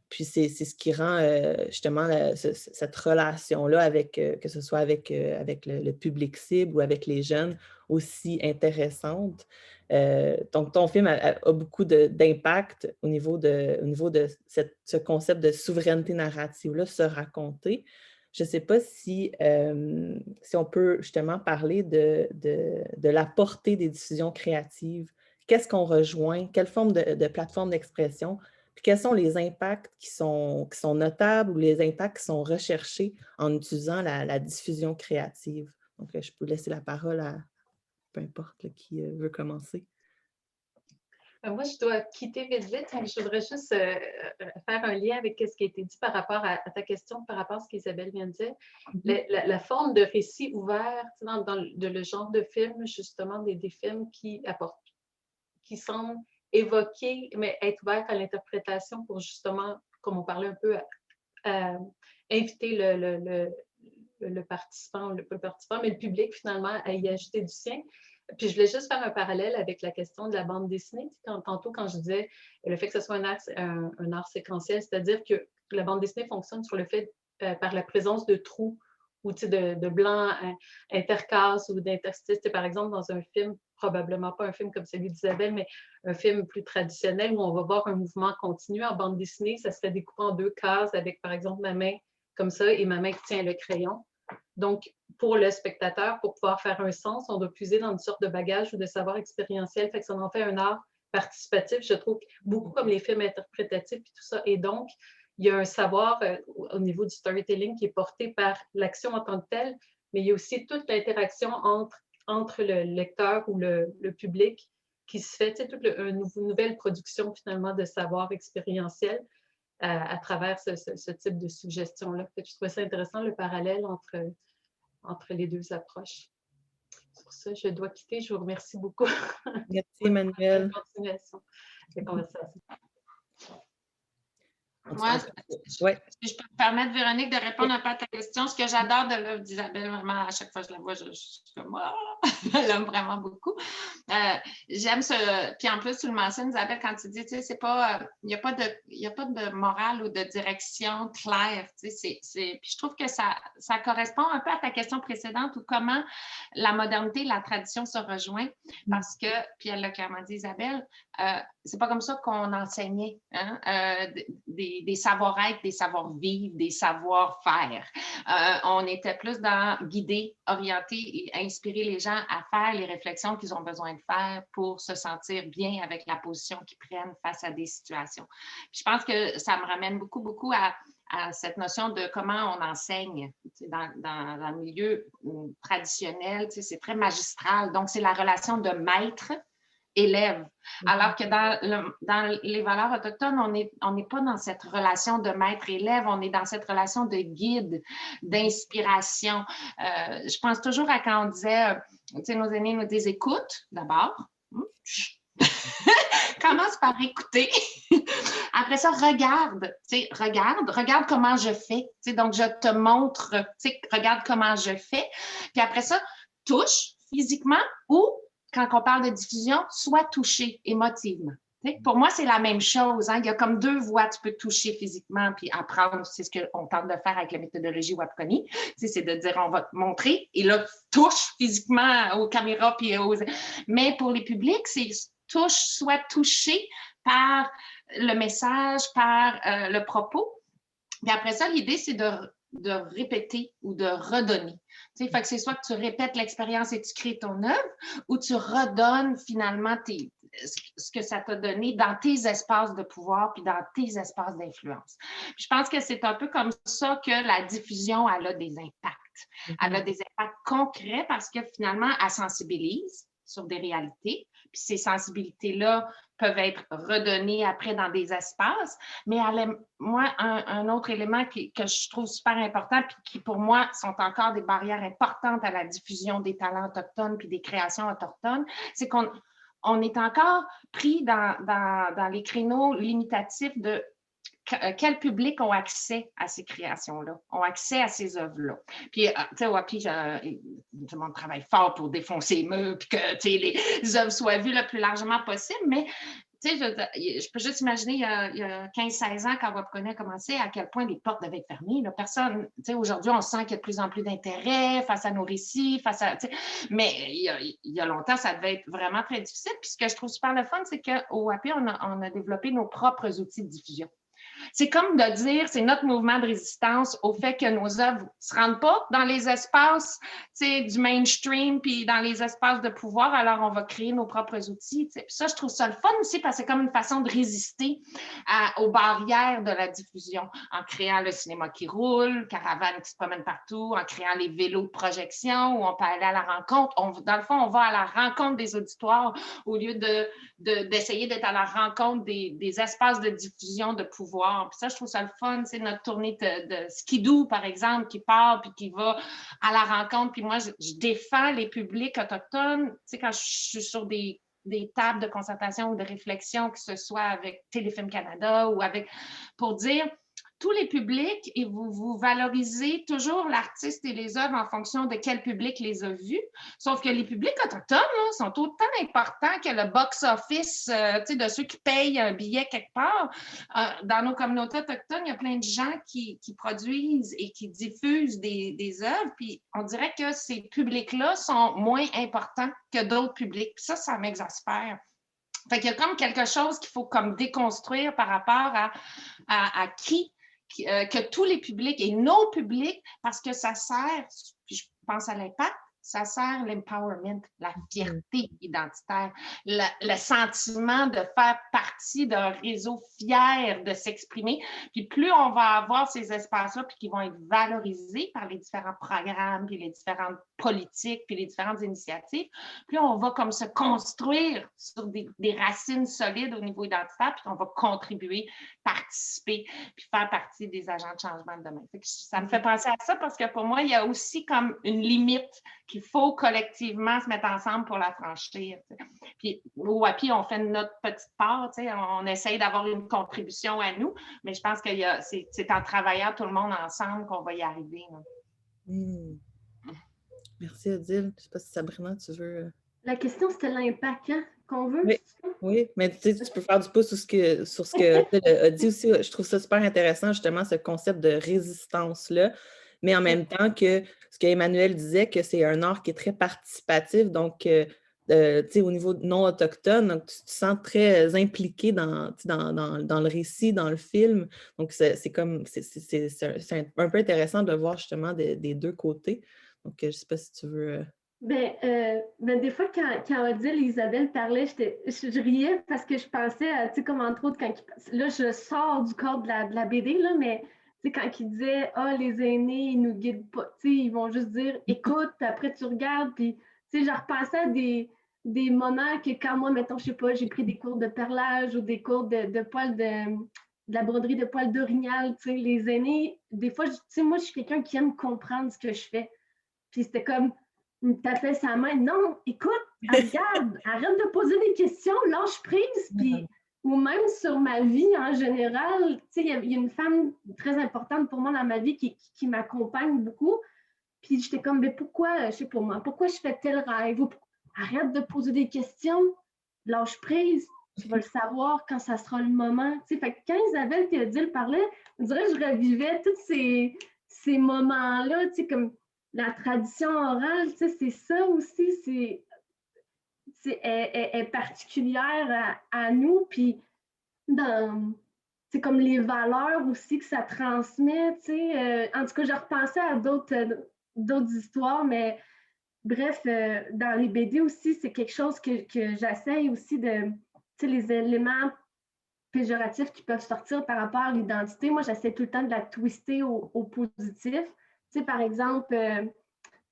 Puis c'est ce qui rend justement cette relation-là avec, que ce soit avec le public cible ou avec les jeunes, aussi intéressante. Donc, ton film a beaucoup d'impact au niveau de ce concept de souveraineté narrative-là, se raconter. Je ne sais pas si on peut justement parler de la portée des diffusions créatives. Qu'est-ce qu'on rejoint? Quelle forme de plateforme d'expression? Puis quels sont les impacts qui sont notables ou les impacts qui sont recherchés en utilisant la diffusion créative? Donc, je peux laisser la parole à peu importe qui veut commencer. Moi, je dois quitter vite. Donc je voudrais juste faire un lien avec ce qui a été dit par rapport à ta question, par rapport à ce qu'Isabelle vient de dire. La forme de récit ouvert dans le genre de film, justement, des films qui semblent évoquer, mais être ouverts à l'interprétation pour justement, comme on parlait un peu, inviter le participant, pas le participant, mais le public finalement à y ajouter du sien. Puis je voulais juste faire un parallèle avec la question de la bande dessinée. Tantôt, quand je disais le fait que ce soit un art séquentiel, c'est-à-dire que la bande dessinée fonctionne sur le fait, par la présence de trous ou de blancs intercases ou d'interstices. Par exemple, dans un film, probablement pas un film comme celui d'Isabelle, mais un film plus traditionnel où on va voir un mouvement continu en bande dessinée, ça serait découpé en 2 cases avec, par exemple, ma main comme ça et ma main qui tient le crayon. Donc, pour le spectateur, pour pouvoir faire un sens, on doit puiser dans une sorte de bagage ou de savoir expérientiel. Fait que ça en fait un art participatif, je trouve, beaucoup comme les films interprétatifs et tout ça. Et donc, il y a un savoir au niveau du storytelling qui est porté par l'action en tant que telle, mais il y a aussi toute l'interaction entre le lecteur ou le public qui se fait, toute une nouvelle production finalement de savoir expérientiel à travers ce type de suggestion-là. Je trouvais ça intéressant, le parallèle entre les deux approches. Sur ça, je dois quitter. Je vous remercie beaucoup. Merci, Emmanuelle. Bonne continuation de conversation. Moi, Ouais. si je peux me permettre, Véronique, de répondre un peu à ta question, ce que j'adore de l'œuvre d'Isabelle, vraiment, à chaque fois que je la vois, je suis comme, oh, je l'aime vraiment beaucoup. J'aime ce. Puis en plus, tu le mentionnes, Isabelle, quand tu dis, tu sais, c'est pas. Il n'y a pas de morale ou de direction claire. Tu sais, puis je trouve que ça correspond un peu à ta question précédente ou comment la modernité et la tradition se rejoignent. Parce que, puis elle l'a clairement dit, Isabelle, c'est pas comme ça qu'on enseignait hein, des savoir-être, des savoir-vivre, des savoir-faire. On était plus dans guider, orienter et inspirer les gens à faire les réflexions qu'ils ont besoin de faire pour se sentir bien avec la position qu'ils prennent face à des situations. Puis je pense que ça me ramène beaucoup à cette notion de comment on enseigne dans le milieu traditionnel. C'est très magistral. Donc, c'est la relation de maître élève. Alors que dans les valeurs autochtones, on n'est pas dans cette relation de maître-élève, on est dans cette relation de guide, d'inspiration. Je pense toujours à quand on disait, nos aînés nous disent écoute d'abord. Commence par écouter. Après ça, regarde comment je fais. Donc, je te montre, regarde comment je fais. Puis après ça, touche physiquement ou quand on parle de diffusion, soit touché émotivement. Pour moi, c'est la même chose. Hein? Il y a comme 2 voies. Tu peux toucher physiquement puis apprendre. C'est ce qu'on tente de faire avec la méthodologie Wapikoni. C'est de dire, on va te montrer et là, touche physiquement aux caméras. Mais pour les publics, c'est touche, soit touché par le message, par le propos. Puis après ça, l'idée, c'est de répéter ou de redonner. Fait que c'est soit que tu répètes l'expérience et tu crées ton œuvre ou tu redonnes finalement ce que ça t'a donné dans tes espaces de pouvoir puis dans tes espaces d'influence. Je pense que c'est un peu comme ça que la diffusion, elle a des impacts. Elle a des impacts concrets parce que finalement, elle sensibilise sur des réalités. Puis ces sensibilités-là peuvent être redonnées après dans des espaces. Mais moi, un autre élément que je trouve super important puis qui, pour moi, sont encore des barrières importantes à la diffusion des talents autochtones puis des créations autochtones, c'est qu'on est encore pris dans les créneaux limitatifs de quel public ont accès à ces créations-là, ont accès à ces œuvres-là. Puis, tu sais, Wapi, tout le monde travaille fort pour défoncer les murs, puis que, tu sais, les œuvres soient vues le plus largement possible, mais, tu sais, je peux juste imaginer, il y a 15-16 ans, quand Wapikoni a commencé, à quel point les portes devaient être fermées. Là. Personne, tu sais, aujourd'hui, on sent qu'il y a de plus en plus d'intérêt face à nos récits, mais il y a longtemps, ça devait être vraiment très difficile. Puis ce que je trouve super le fun, c'est qu'au Wapi, on a développé nos propres outils de diffusion. C'est comme de dire, c'est notre mouvement de résistance au fait que nos œuvres ne se rendent pas dans les espaces du mainstream puis dans les espaces de pouvoir, alors on va créer nos propres outils. Puis ça, je trouve ça le fun aussi parce que c'est comme une façon de résister aux barrières de la diffusion en créant le cinéma qui roule, caravane qui se promène partout, en créant les vélos de projection où on peut aller à la rencontre. Dans le fond, on va à la rencontre des auditoires au lieu d'essayer d'être à la rencontre des espaces de diffusion de pouvoir. Puis ça, je trouve ça le fun. C'est notre tournée de skidoo, par exemple, qui part puis qui va à la rencontre. Puis moi, je défends les publics autochtones. Tu sais, quand je suis sur des tables de concertation ou de réflexion, que ce soit avec Téléfilm Canada ou pour dire tous les publics, et vous valorisez toujours l'artiste et les œuvres en fonction de quel public les a vus. Sauf que les publics autochtones là, sont autant importants que le box-office de ceux qui payent un billet quelque part. Dans nos communautés autochtones, il y a plein de gens qui produisent et qui diffusent des œuvres. Puis on dirait que ces publics-là sont moins importants que d'autres publics. Puis ça m'exaspère. Fait qu'il y a comme quelque chose qu'il faut comme déconstruire par rapport à que tous les publics et nos publics, parce que ça sert, puis je pense à l'impact, ça sert l'empowerment, la fierté identitaire, le sentiment de faire partie d'un réseau fier de s'exprimer. Puis plus on va avoir ces espaces-là, puis qui vont être valorisés par les différents programmes, puis les différentes politiques, puis les différentes initiatives, plus on va comme se construire sur des racines solides au niveau identitaire, puis on va contribuer, participer, puis faire partie des agents de changement de demain. Ça me fait penser à ça parce que pour moi, il y a aussi comme une limite qu'il faut collectivement se mettre ensemble pour la franchir. Puis au WAPI, on fait notre petite part, on essaye d'avoir une contribution à nous, mais je pense que c'est en travaillant tout le monde ensemble qu'on va y arriver. Merci, Odile. Je ne sais pas si Sabrina, tu veux... La question, c'était l'impact qu'on veut. Oui, mais tu peux faire du pouce sur ce que Odile a dit aussi. Je trouve ça super intéressant, justement, ce concept de résistance-là. Mais en même temps que ce qu'Emmanuel disait, que c'est un art qui est très participatif, donc au niveau non autochtone, donc tu te sens très impliqué dans le récit, dans le film. Donc, c'est un peu intéressant de voir justement des deux côtés. Donc, je ne sais pas si tu veux... des fois, quand Odile et Isabelle parlaient, je riais parce que je pensais à, comme entre autres, là, je sors du cadre de la BD, là, mais quand ils disaient « Ah, les aînés, ils nous guident pas », ils vont juste dire « Écoute », puis après tu regardes, puis je repensais à des moments que quand moi, mettons, je sais pas, j'ai pris des cours de perlage ou des cours de poils de la broderie de poils d'orignal, les aînés, des fois, moi, je suis quelqu'un qui aime comprendre ce que je fais. Puis c'était comme, il me tapait sa main, non, écoute, regarde, arrête de poser des questions, lâche prise, puis... Ou même sur ma vie en général, il y a une femme très importante pour moi dans ma vie qui m'accompagne beaucoup. Puis j'étais comme, mais pourquoi, je sais pas moi, pourquoi je fais tel rêve? Arrête de poser des questions, lâche prise, tu vas le savoir quand ça sera le moment. Fait que quand Isabelle et Odile parlaient, on dirait que je revivais tous ces moments-là, comme la tradition orale, c'est ça aussi, est particulière à nous, puis c'est comme les valeurs aussi que ça transmet, en tout cas, j'ai repensé à d'autres histoires, mais bref, dans les BD aussi, c'est quelque chose que j'essaye aussi les éléments péjoratifs qui peuvent sortir par rapport à l'identité, moi, j'essaie tout le temps de la twister au positif. Par exemple,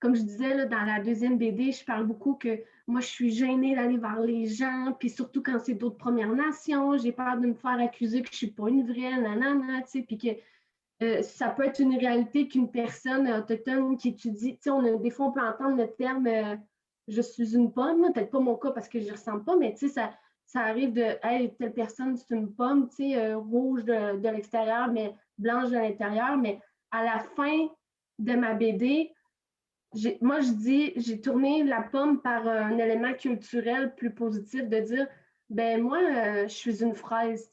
comme je disais, là, dans la deuxième BD, je parle beaucoup que moi, je suis gênée d'aller vers les gens, puis surtout quand c'est d'autres Premières Nations, j'ai peur de me faire accuser que je ne suis pas une vraie, nanana, puis que ça peut être une réalité qu'une personne autochtone qui étudie, des fois, on peut entendre le terme je suis une pomme », peut-être pas mon cas parce que je ne ressemble pas, mais ça arrive de « hey, telle personne, c'est une pomme, rouge de l'extérieur, mais blanche de l'intérieur », mais à la fin de ma BD, moi, je dis, j'ai tourné la pomme par un élément culturel plus positif, de dire, moi, je suis une fraise,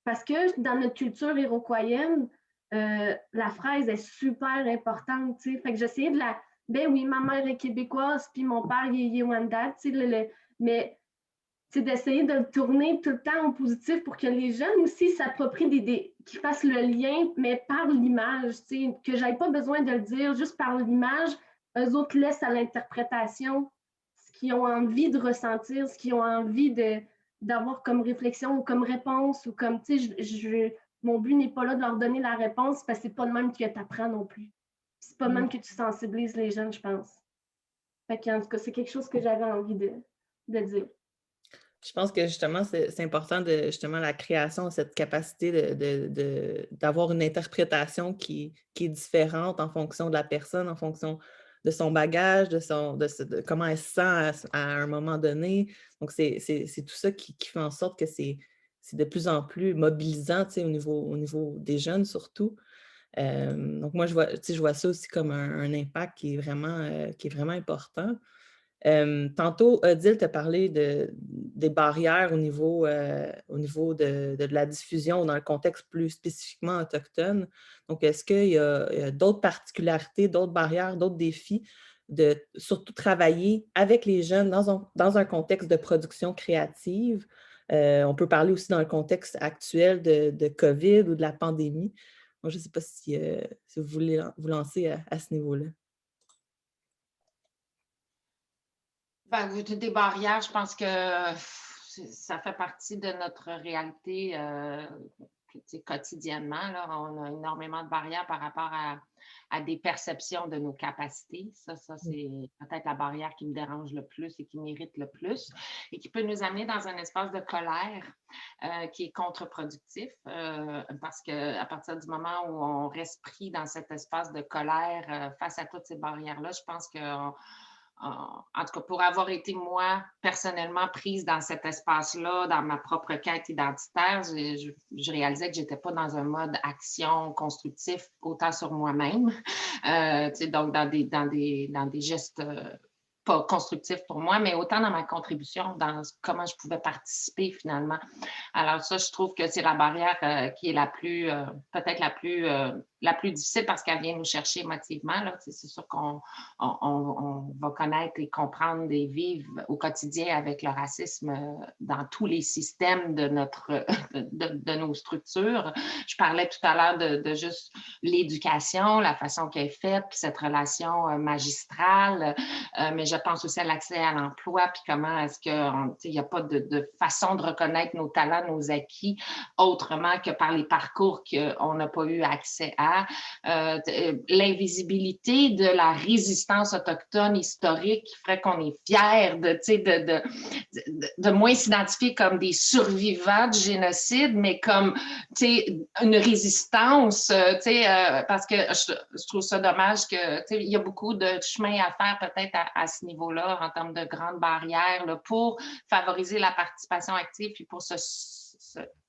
parce que dans notre culture iroquoienne, la fraise est super importante, fait que j'essayais de oui, ma mère est québécoise, puis mon père, il est Wendat, mais c'est d'essayer de le tourner tout le temps en positif pour que les jeunes aussi s'approprient qu'ils fassent le lien, mais par l'image, que je n'aie pas besoin de le dire, juste par l'image, eux autres laissent à l'interprétation ce qu'ils ont envie de ressentir, ce qu'ils ont envie d'avoir comme réflexion ou comme réponse, ou comme, mon but n'est pas là de leur donner la réponse parce que c'est pas de même que tu apprends non plus. C'est pas de même que tu sensibilises les jeunes, je pense. Fait qu'en tout cas, c'est quelque chose que j'avais envie de dire. Je pense que justement, c'est important de justement la création, cette capacité d'avoir une interprétation qui est différente en fonction de la personne, en fonction de son bagage, de comment elle se sent à un moment donné. Donc, c'est tout ça qui fait en sorte que c'est de plus en plus mobilisant, au niveau des jeunes surtout. Donc, moi, je vois ça aussi comme un impact qui est vraiment important. Tantôt, Odile t'a parlé des barrières au niveau de la diffusion dans le contexte plus spécifiquement autochtone. Donc, est-ce qu'il y a d'autres particularités, d'autres barrières, d'autres défis de surtout travailler avec les jeunes dans un contexte de production créative? On peut parler aussi dans le contexte actuel de COVID ou de la pandémie. Moi, je ne sais pas si vous voulez vous lancer à ce niveau-là. Ben, des barrières, je pense que ça fait partie de notre réalité quotidiennement. Là, on a énormément de barrières par rapport à des perceptions de nos capacités. Ça c'est peut-être la barrière qui me dérange le plus et qui m'irrite le plus et qui peut nous amener dans un espace de colère qui est contre-productif parce qu'à partir du moment où on reste pris dans cet espace de colère face à toutes ces barrières-là, je pense que en tout cas, pour avoir été, moi, personnellement prise dans cet espace-là, dans ma propre quête identitaire, je réalisais que je n'étais pas dans un mode action constructif autant sur moi-même, donc dans des gestes pas constructifs pour moi, mais autant dans ma contribution, dans comment je pouvais participer finalement. Alors ça, je trouve que c'est la barrière qui est peut-être la plus difficile parce qu'elle vient nous chercher émotivement. Là. C'est sûr qu'on va connaître et comprendre et vivre au quotidien avec le racisme dans tous les systèmes de nos structures. Je parlais tout à l'heure de juste l'éducation, la façon qu'elle est faite, puis cette relation magistrale, mais je pense aussi à l'accès à l'emploi, puis comment est-ce qu'il n'y a pas de façon de reconnaître nos talents, nos acquis, autrement que par les parcours qu'on n'a pas eu accès à. L'invisibilité de la résistance autochtone historique qui ferait qu'on est fiers de moins s'identifier comme des survivants du génocide, mais comme une résistance, parce que je trouve ça dommage qu'il y a beaucoup de chemin à faire peut-être à ce niveau-là en termes de grandes barrières là, pour favoriser la participation active puis pour se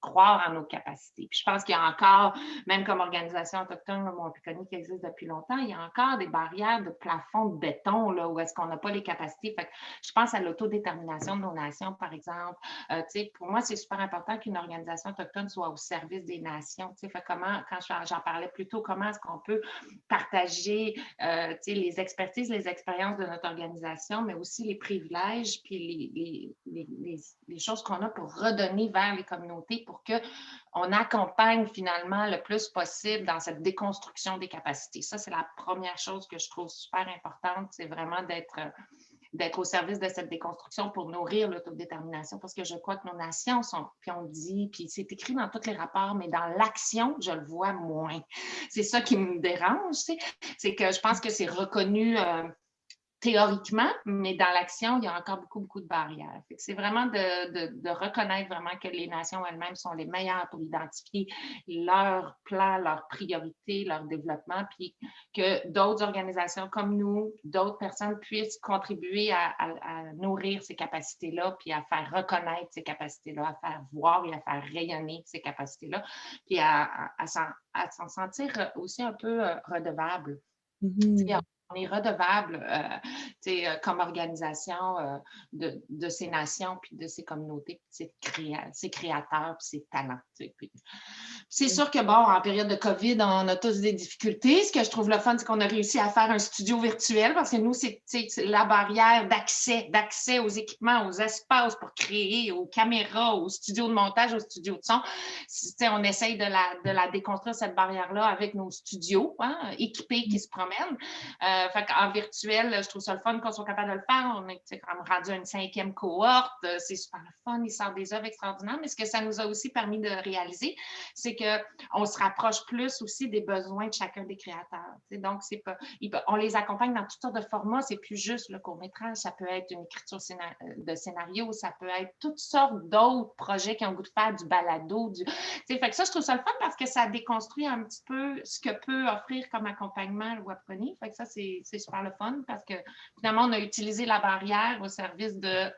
croire en nos capacités. Puis je pense qu'il y a encore, même comme organisation autochtone, le Wapikoni qui existe depuis longtemps, il y a encore des barrières de plafond de béton là, où est-ce qu'on n'a pas les capacités. Fait que je pense à l'autodétermination de nos nations, par exemple. Pour moi, c'est super important qu'une organisation autochtone soit au service des nations. Fait comment, quand j'en parlais plus tôt, comment est-ce qu'on peut partager les expertises, les expériences de notre organisation, mais aussi les privilèges puis les choses qu'on a pour redonner vers les communautés pour qu'on accompagne finalement le plus possible dans cette déconstruction des capacités. Ça, c'est la première chose que je trouve super importante, c'est vraiment d'être au service de cette déconstruction pour nourrir l'autodétermination, parce que je crois que nos nations sont, puis on dit, puis c'est écrit dans tous les rapports, mais dans l'action, je le vois moins. C'est ça qui me dérange, c'est que je pense que c'est reconnu théoriquement, mais dans l'action, il y a encore beaucoup, beaucoup de barrières. C'est vraiment de reconnaître vraiment que les nations elles-mêmes sont les meilleures pour identifier leur plan, leurs priorités, leur développement, puis que d'autres organisations comme nous, d'autres personnes puissent contribuer à nourrir ces capacités-là, puis à faire reconnaître ces capacités-là, à faire voir et à faire rayonner ces capacités-là, puis à s'en sentir aussi un peu redevable. on est redevable comme organisation de ces nations, puis de ces communautés, puis ces créateurs, puis ces talents. Puis, c'est sûr que, bon, en période de COVID, on a tous des difficultés. Ce que je trouve le fun, c'est qu'on a réussi à faire un studio virtuel parce que nous, c'est la barrière d'accès aux équipements, aux espaces pour créer, aux caméras, aux studios de montage, aux studios de son. On essaye de la déconstruire, cette barrière-là, avec nos studios équipés qui se promènent. En virtuel, je trouve ça le fun qu'on soit capable de le faire. On est quand même rendu à une 5e cohorte. C'est super le fun. Ils sortent des œuvres extraordinaires. Mais ce que ça nous a aussi permis de réaliser, c'est qu'on se rapproche plus aussi des besoins de chacun des créateurs. Donc, on les accompagne dans toutes sortes de formats. C'est plus juste le court-métrage. Ça peut être une écriture de scénario. Ça peut être toutes sortes d'autres projets qui ont le goût de faire du balado. Fait que ça, je trouve ça le fun parce que ça déconstruit un petit peu ce que peut offrir comme accompagnement le Webconnie. Fait que ça, c'est super le fun parce que finalement, on a utilisé la barrière au service d'un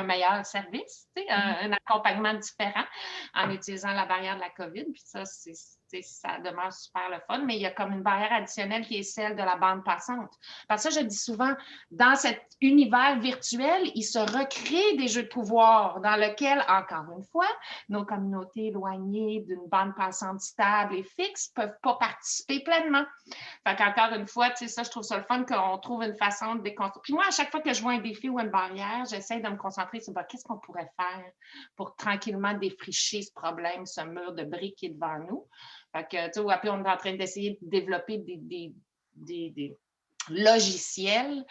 meilleur service, un accompagnement différent en utilisant la barrière de la COVID. Puis ça, ça demeure super le fun, mais il y a comme une barrière additionnelle qui est celle de la bande passante. Parce que ça, je dis souvent, dans cet univers virtuel, il se recrée des jeux de pouvoir dans lesquels, encore une fois, nos communautés éloignées d'une bande passante stable et fixe ne peuvent pas participer pleinement. Fait qu'encore une fois, ça, je trouve ça le fun qu'on trouve une façon de déconstruire. Puis moi, à chaque fois que je vois un défi ou une barrière, j'essaie de me concentrer sur qu'est-ce qu'on pourrait faire pour tranquillement défricher ce problème, ce mur de briques qui est devant nous. Fait que, tu sais, on est en train d'essayer de développer des logiciels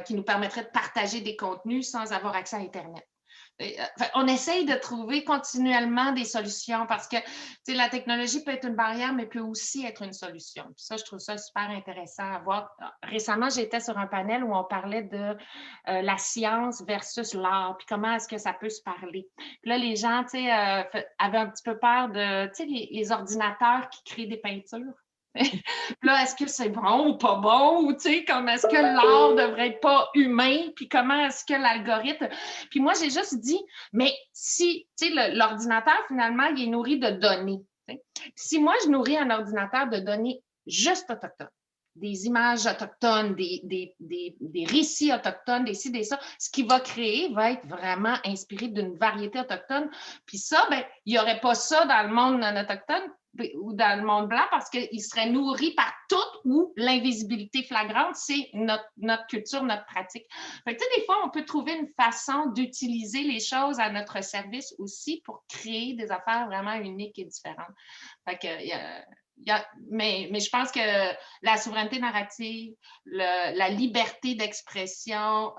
qui nous permettraient de partager des contenus sans avoir accès à Internet. On essaye de trouver continuellement des solutions parce que la technologie peut être une barrière, mais peut aussi être une solution. Puis ça, je trouve ça super intéressant à voir. Récemment, j'étais sur un panel où on parlait de la science versus l'art, puis comment est-ce que ça peut se parler. Puis là, les gens avaient un petit peu peur de les ordinateurs qui créent des peintures. Là, est-ce que c'est bon ou pas bon? Ou comme est-ce que l'art ne devrait être pas humain? Puis comment est-ce que l'algorithme... Puis moi, j'ai juste dit, mais si, l'ordinateur, finalement, il est nourri de données. Si moi, je nourris un ordinateur de données juste autochtones, des images autochtones, des récits autochtones, des ci, des ça, ce qu'il va créer va être vraiment inspiré d'une variété autochtone. Puis ça, il n'y aurait pas ça dans le monde non autochtone ou dans le monde blanc parce qu'il serait nourri par tout ou l'invisibilité flagrante, c'est notre culture, notre pratique. Fait que, des fois, on peut trouver une façon d'utiliser les choses à notre service aussi pour créer des affaires vraiment uniques et différentes. Fait que, mais je pense que la souveraineté narrative, la liberté d'expression,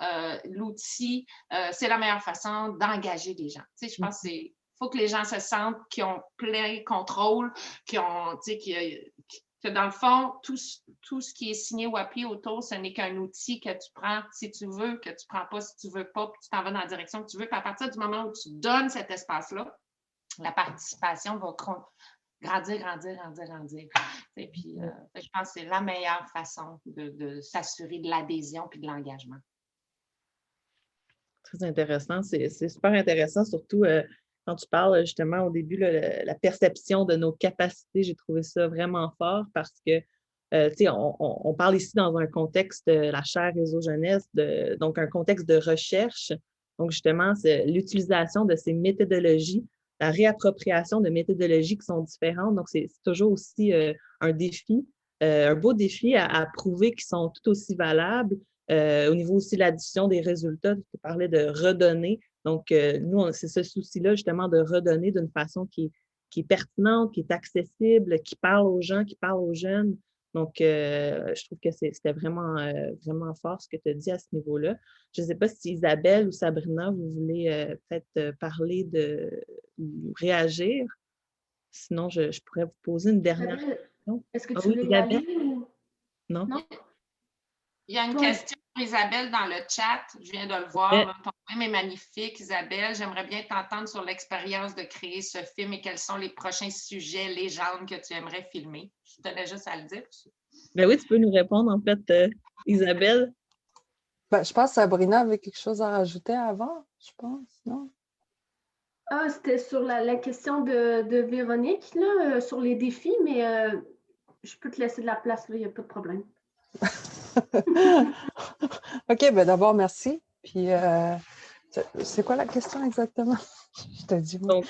l'outil, c'est la meilleure façon d'engager les gens. Je pense que faut que les gens se sentent qu'ils ont plein contrôle, que dans le fond, tout ce qui est signé WAPI autour, ce n'est qu'un outil que tu prends si tu veux, que tu ne prends pas si tu ne veux pas, puis tu t'en vas dans la direction que tu veux. Puis à partir du moment où tu donnes cet espace-là, la participation va grandir. Et puis, je pense que c'est la meilleure façon de s'assurer de l'adhésion puis de l'engagement. Très intéressant. C'est super intéressant, surtout quand tu parles justement au début, la perception de nos capacités. J'ai trouvé ça vraiment fort parce que, on parle ici dans un contexte de la chaire réseau jeunesse, donc un contexte de recherche. Donc, justement, c'est l'utilisation de ces méthodologies, la réappropriation de méthodologies qui sont différentes. Donc, c'est toujours aussi un défi, un beau défi à prouver qu'ils sont tout aussi valables. Au niveau aussi de l'addition des résultats, tu parlais de redonner. Donc, nous, c'est ce souci-là, justement, de redonner d'une façon qui est pertinente, qui est accessible, qui parle aux gens, qui parle aux jeunes. Donc, je trouve que c'était vraiment, vraiment fort ce que tu as dit à ce niveau-là. Je ne sais pas si Isabelle ou Sabrina, vous voulez peut-être parler ou réagir. Sinon, je pourrais vous poser une dernière question. Est-ce que tu veux y aller ou... Non? Il y a une question pour Isabelle dans le chat. Je viens de le voir. Ton film est magnifique, Isabelle. J'aimerais bien t'entendre sur l'expérience de créer ce film et quels sont les prochains sujets, légendes que tu aimerais filmer. Je tenais juste à le dire. Ben oui, tu peux nous répondre, en fait, Isabelle. Je pense que Sabrina avait quelque chose à rajouter avant, je pense, non? Ah, c'était sur la question de Véronique, là, sur les défis, mais je peux te laisser de la place, là, il n'y a pas de problème. OK, ben d'abord, merci. Puis, c'est quoi la question exactement? Je te dis, moi. Donc,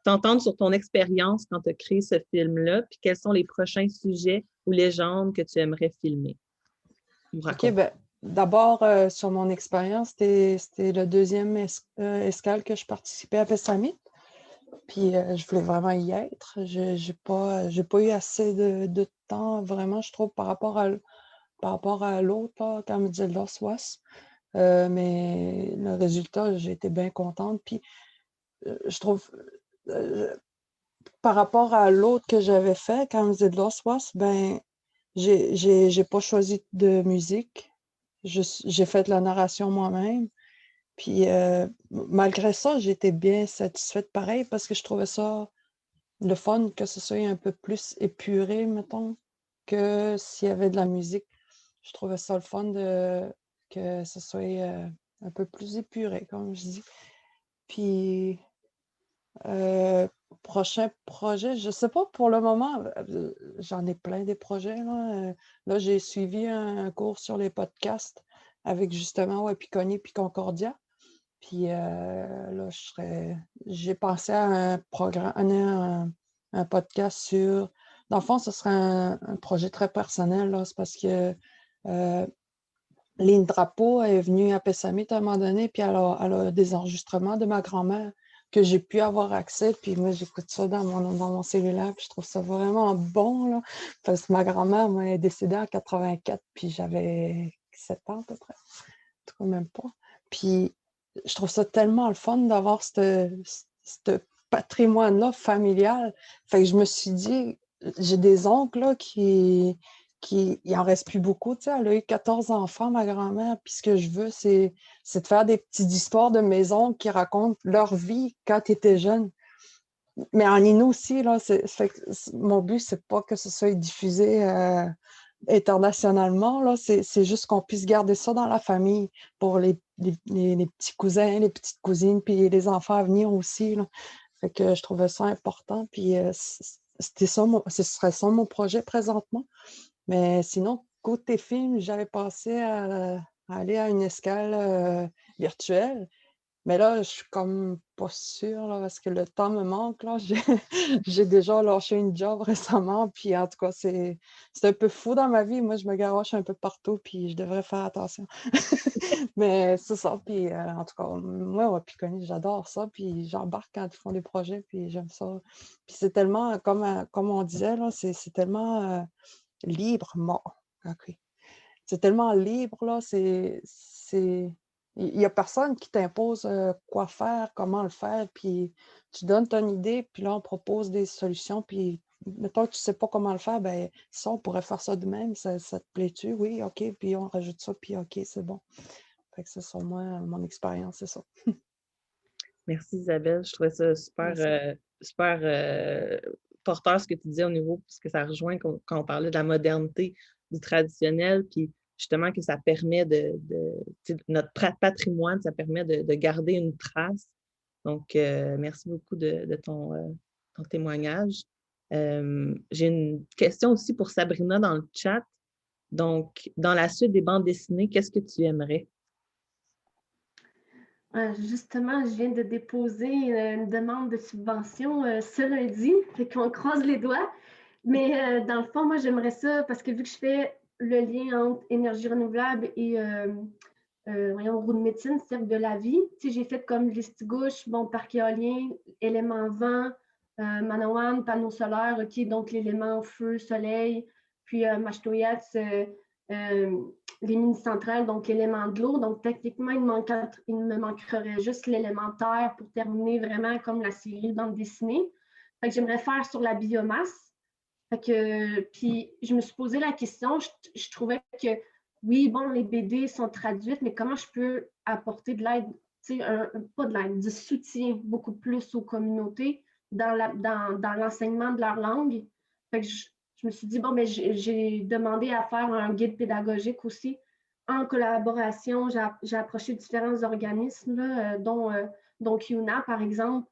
t'entendre sur ton expérience quand tu as créé ce film-là, puis quels sont les prochains sujets ou légendes que tu aimerais filmer ou OK, raconter? ben d'abord, sur mon expérience, c'était le deuxième escale que je participais à Pessamit. Puis, je voulais vraiment y être. J'ai pas eu assez de temps, vraiment, je trouve, par rapport à l'autre, là, comme disait Lost Was. Mais le résultat, j'ai été bien contente. Puis, je trouve, euh, par rapport à l'autre que j'avais fait, quand The Lost Was, ben, j'ai pas choisi de musique. J'ai fait la narration moi-même. Puis, malgré ça, j'étais bien satisfaite pareil parce que je trouvais ça le fun que ce soit un peu plus épuré, mettons, que s'il y avait de la musique. Je trouvais ça le fun que ce soit un peu plus épuré, comme je dis. Puis, prochain projet, je sais pas pour le moment, j'en ai plein des projets, là. Là, j'ai suivi un cours sur les podcasts avec justement Wapikoni puis Concordia. Puis là, j'ai pensé à un programme, un podcast sur. Dans le fond, ce serait un projet très personnel, là. C'est parce que Lynn Drapeau est venue à Pessamit à un moment donné, puis elle a des enregistrements de ma grand-mère que j'ai pu avoir accès. Puis moi, j'écoute ça dans mon cellulaire, puis je trouve ça vraiment bon, là, parce que ma grand-mère, moi, est décédée en 84, puis j'avais 7 ans à peu près. En tout cas, même pas. Puis je trouve ça tellement le fun d'avoir ce patrimoine-là familial. Fait que je me suis dit, j'ai des oncles là, il en reste plus beaucoup. Tu sais, elle a eu 14 enfants, ma grand-mère. Puis ce que je veux, c'est de faire des petites histoires de mes oncles qui racontent leur vie quand ils étaient jeunes. Mais en Innu aussi, là, mon but, c'est pas que ce soit diffusé internationalement, là, c'est juste qu'on puisse garder ça dans la famille pour les petits cousins, les petites cousines, puis les enfants à venir aussi, là. Fait que je trouvais ça important, puis ce serait ça mon projet présentement. Mais sinon, côté film, j'avais pensé à aller à une escale virtuelle. Mais là, je suis comme pas sûre, là, parce que le temps me manque, là. J'ai déjà lâché une job récemment, puis en tout cas, c'est un peu fou dans ma vie. Moi, je me garoche un peu partout, puis je devrais faire attention. Mais c'est ça, puis en tout cas, moi, Wapikoni, j'adore ça, puis j'embarque quand ils font des projets, puis j'aime ça. Puis c'est tellement, comme on disait, là, c'est tellement libre, OK. C'est tellement libre, là, il n'y a personne qui t'impose quoi faire, comment le faire, puis tu donnes ton idée, puis là, on propose des solutions, puis mettons que tu ne sais pas comment le faire, ben ça, on pourrait faire ça de même, ça te plaît-tu? Oui, OK, puis on rajoute ça, puis OK, c'est bon. Fait que c'est sur moi, mon expérience, c'est ça. Merci Isabelle, je trouvais ça super porteur ce que tu disais au niveau, parce que ça rejoint quand on parlait de la modernité, du traditionnel, puis justement que ça permet notre patrimoine, ça permet de garder une trace. Donc, merci beaucoup de ton témoignage. J'ai une question aussi pour Sabrina dans le chat. Donc, dans la suite des bandes dessinées, qu'est-ce que tu aimerais? Justement, je viens de déposer une demande de subvention ce lundi, fait qu'on croise les doigts. Mais dans le fond, moi, j'aimerais ça parce que vu que je fais le lien entre énergie renouvelable et roue de médecine, cercle de la vie, j'ai fait comme Listigouche, bon, parc éolien, élément vent, Manawan, panneau solaire, OK, donc l'élément feu, soleil, puis Machtoyats, les mini-centrales, donc l'élément de l'eau. Donc, techniquement, il me manquerait juste l'élément terre pour terminer vraiment comme la série bande dessinée. Fait que j'aimerais faire sur la biomasse. Fait que, puis, je me suis posé la question, je trouvais que, oui, bon, les BD sont traduites, mais comment je peux apporter de l'aide, pas de l'aide, du soutien beaucoup plus aux communautés dans l'enseignement de leur langue. Fait que je me suis dit, bon, mais j'ai demandé à faire un guide pédagogique aussi. En collaboration, j'ai approché différents organismes, là, dont CUNA, par exemple,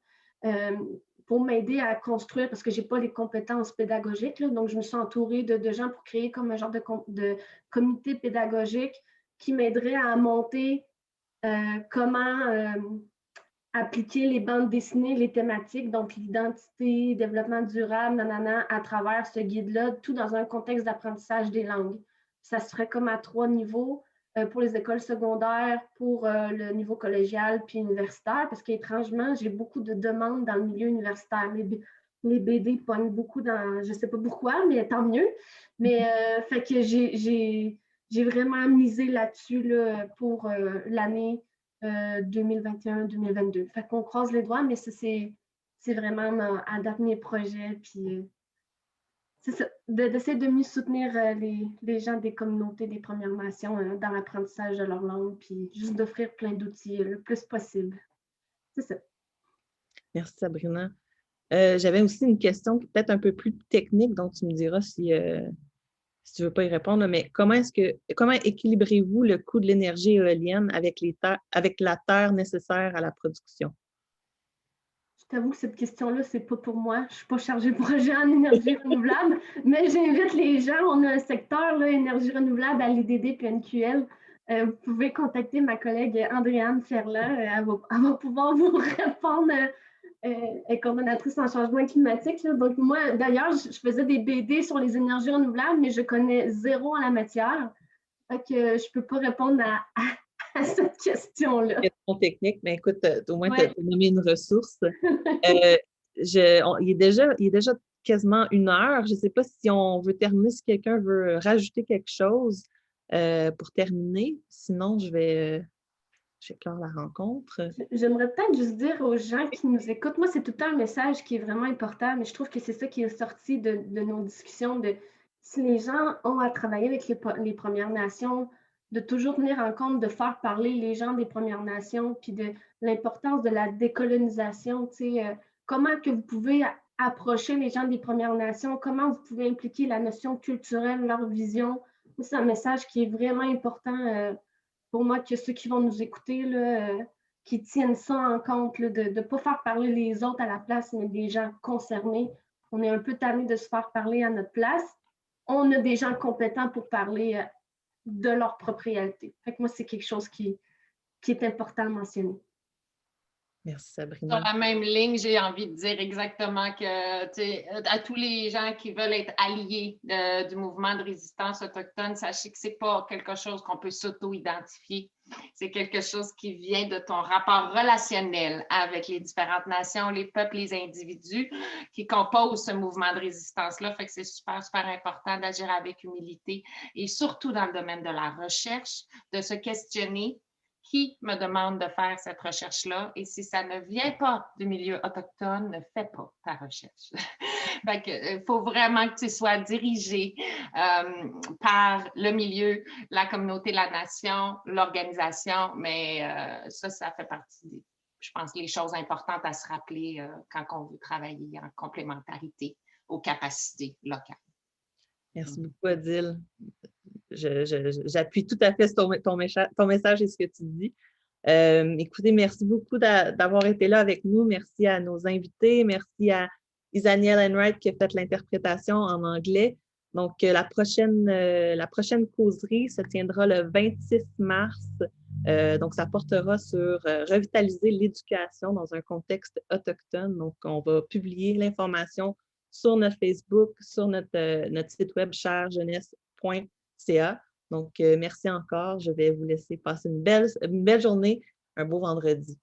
pour m'aider à construire, parce que je n'ai pas les compétences pédagogiques, là, donc je me suis entourée de gens pour créer comme un genre de comité pédagogique qui m'aiderait à monter comment appliquer les bandes dessinées, les thématiques, donc l'identité, développement durable, nanana, à travers ce guide-là, tout dans un contexte d'apprentissage des langues. Ça se ferait comme à 3 niveaux pour les écoles secondaires, pour le niveau collégial puis universitaire, parce qu'étrangement, j'ai beaucoup de demandes dans le milieu universitaire. Les BD pognent beaucoup dans, je ne sais pas pourquoi, mais tant mieux. Mais fait que j'ai vraiment misé là-dessus là, pour l'année 2021-2022. Fait qu'on croise les doigts, mais c'est vraiment à date mes projets. Puis c'est ça, d'essayer de mieux soutenir les gens des communautés des Premières Nations dans l'apprentissage de leur langue, puis juste d'offrir plein d'outils le plus possible. C'est ça. Merci, Sabrina. J'avais aussi une question peut-être un peu plus technique, donc tu me diras si tu ne veux pas y répondre, là, mais comment équilibrez-vous le coût de l'énergie éolienne avec la terre nécessaire à la production? Je t'avoue que cette question-là, c'est pas pour moi. Je ne suis pas chargée de projet en énergie renouvelable, mais j'invite les gens. On a un secteur là, énergie renouvelable à l'IDD PNQL. Vous pouvez contacter ma collègue Andréane Ferland. Elle va pouvoir vous répondre. Elle est coordonnatrice en changement climatique. Là. Donc, moi, d'ailleurs, je faisais des BD sur les énergies renouvelables, mais je connais zéro en la matière. Fait que je ne peux pas répondre à cette question-là. Question technique, mais écoute, au moins, tu Ouais. as nommé une ressource. Il est déjà quasiment 1 heure. Je ne sais pas si on veut terminer, si quelqu'un veut rajouter quelque chose pour terminer. Sinon, je vais clore la rencontre. J'aimerais peut-être juste dire aux gens qui nous écoutent, moi, c'est tout le temps un message qui est vraiment important, mais je trouve que c'est ça qui est sorti de nos discussions, de si les gens ont à travailler avec les Premières Nations, de toujours tenir en compte de faire parler les gens des Premières Nations, puis de l'importance de la décolonisation, comment que vous pouvez approcher les gens des Premières Nations, comment vous pouvez impliquer la notion culturelle, leur vision. C'est un message qui est vraiment important pour moi, que ceux qui vont nous écouter, là, qui tiennent ça en compte, là, de ne pas faire parler les autres à la place, mais des gens concernés. On est un peu tanné de se faire parler à notre place. On a des gens compétents pour parler de leur propre réalité. Fait que moi, c'est quelque chose qui est important à mentionner. Merci, Sur Sabrina. la même ligne, j'ai envie de dire exactement que, à tous les gens qui veulent être alliés du mouvement de résistance autochtone, sachez que ce n'est pas quelque chose qu'on peut s'auto-identifier. C'est quelque chose qui vient de ton rapport relationnel avec les différentes nations, les peuples, les individus qui composent ce mouvement de résistance-là. Fait que c'est super, super important d'agir avec humilité et surtout dans le domaine de la recherche, de se questionner. Qui me demande de faire cette recherche-là? Et si ça ne vient pas du milieu autochtone, ne fais pas ta recherche. Fait que, faut vraiment que tu sois dirigé par le milieu, la communauté, la nation, l'organisation, mais ça fait partie des, je pense, les choses importantes à se rappeler quand on veut travailler en complémentarité aux capacités locales. Merci beaucoup, Odile. J'appuie tout à fait sur ton message et ce que tu dis. Écoutez, merci beaucoup d'avoir été là avec nous. Merci à nos invités. Merci à Isaniel Enright qui a fait l'interprétation en anglais. Donc, la prochaine causerie se tiendra le 26 mars. Donc, ça portera sur revitaliser l'éducation dans un contexte autochtone. Donc, on va publier l'information sur notre Facebook, sur notre site web cherjeunesse.ca. Donc, merci encore. Je vais vous laisser passer une belle journée, un beau vendredi.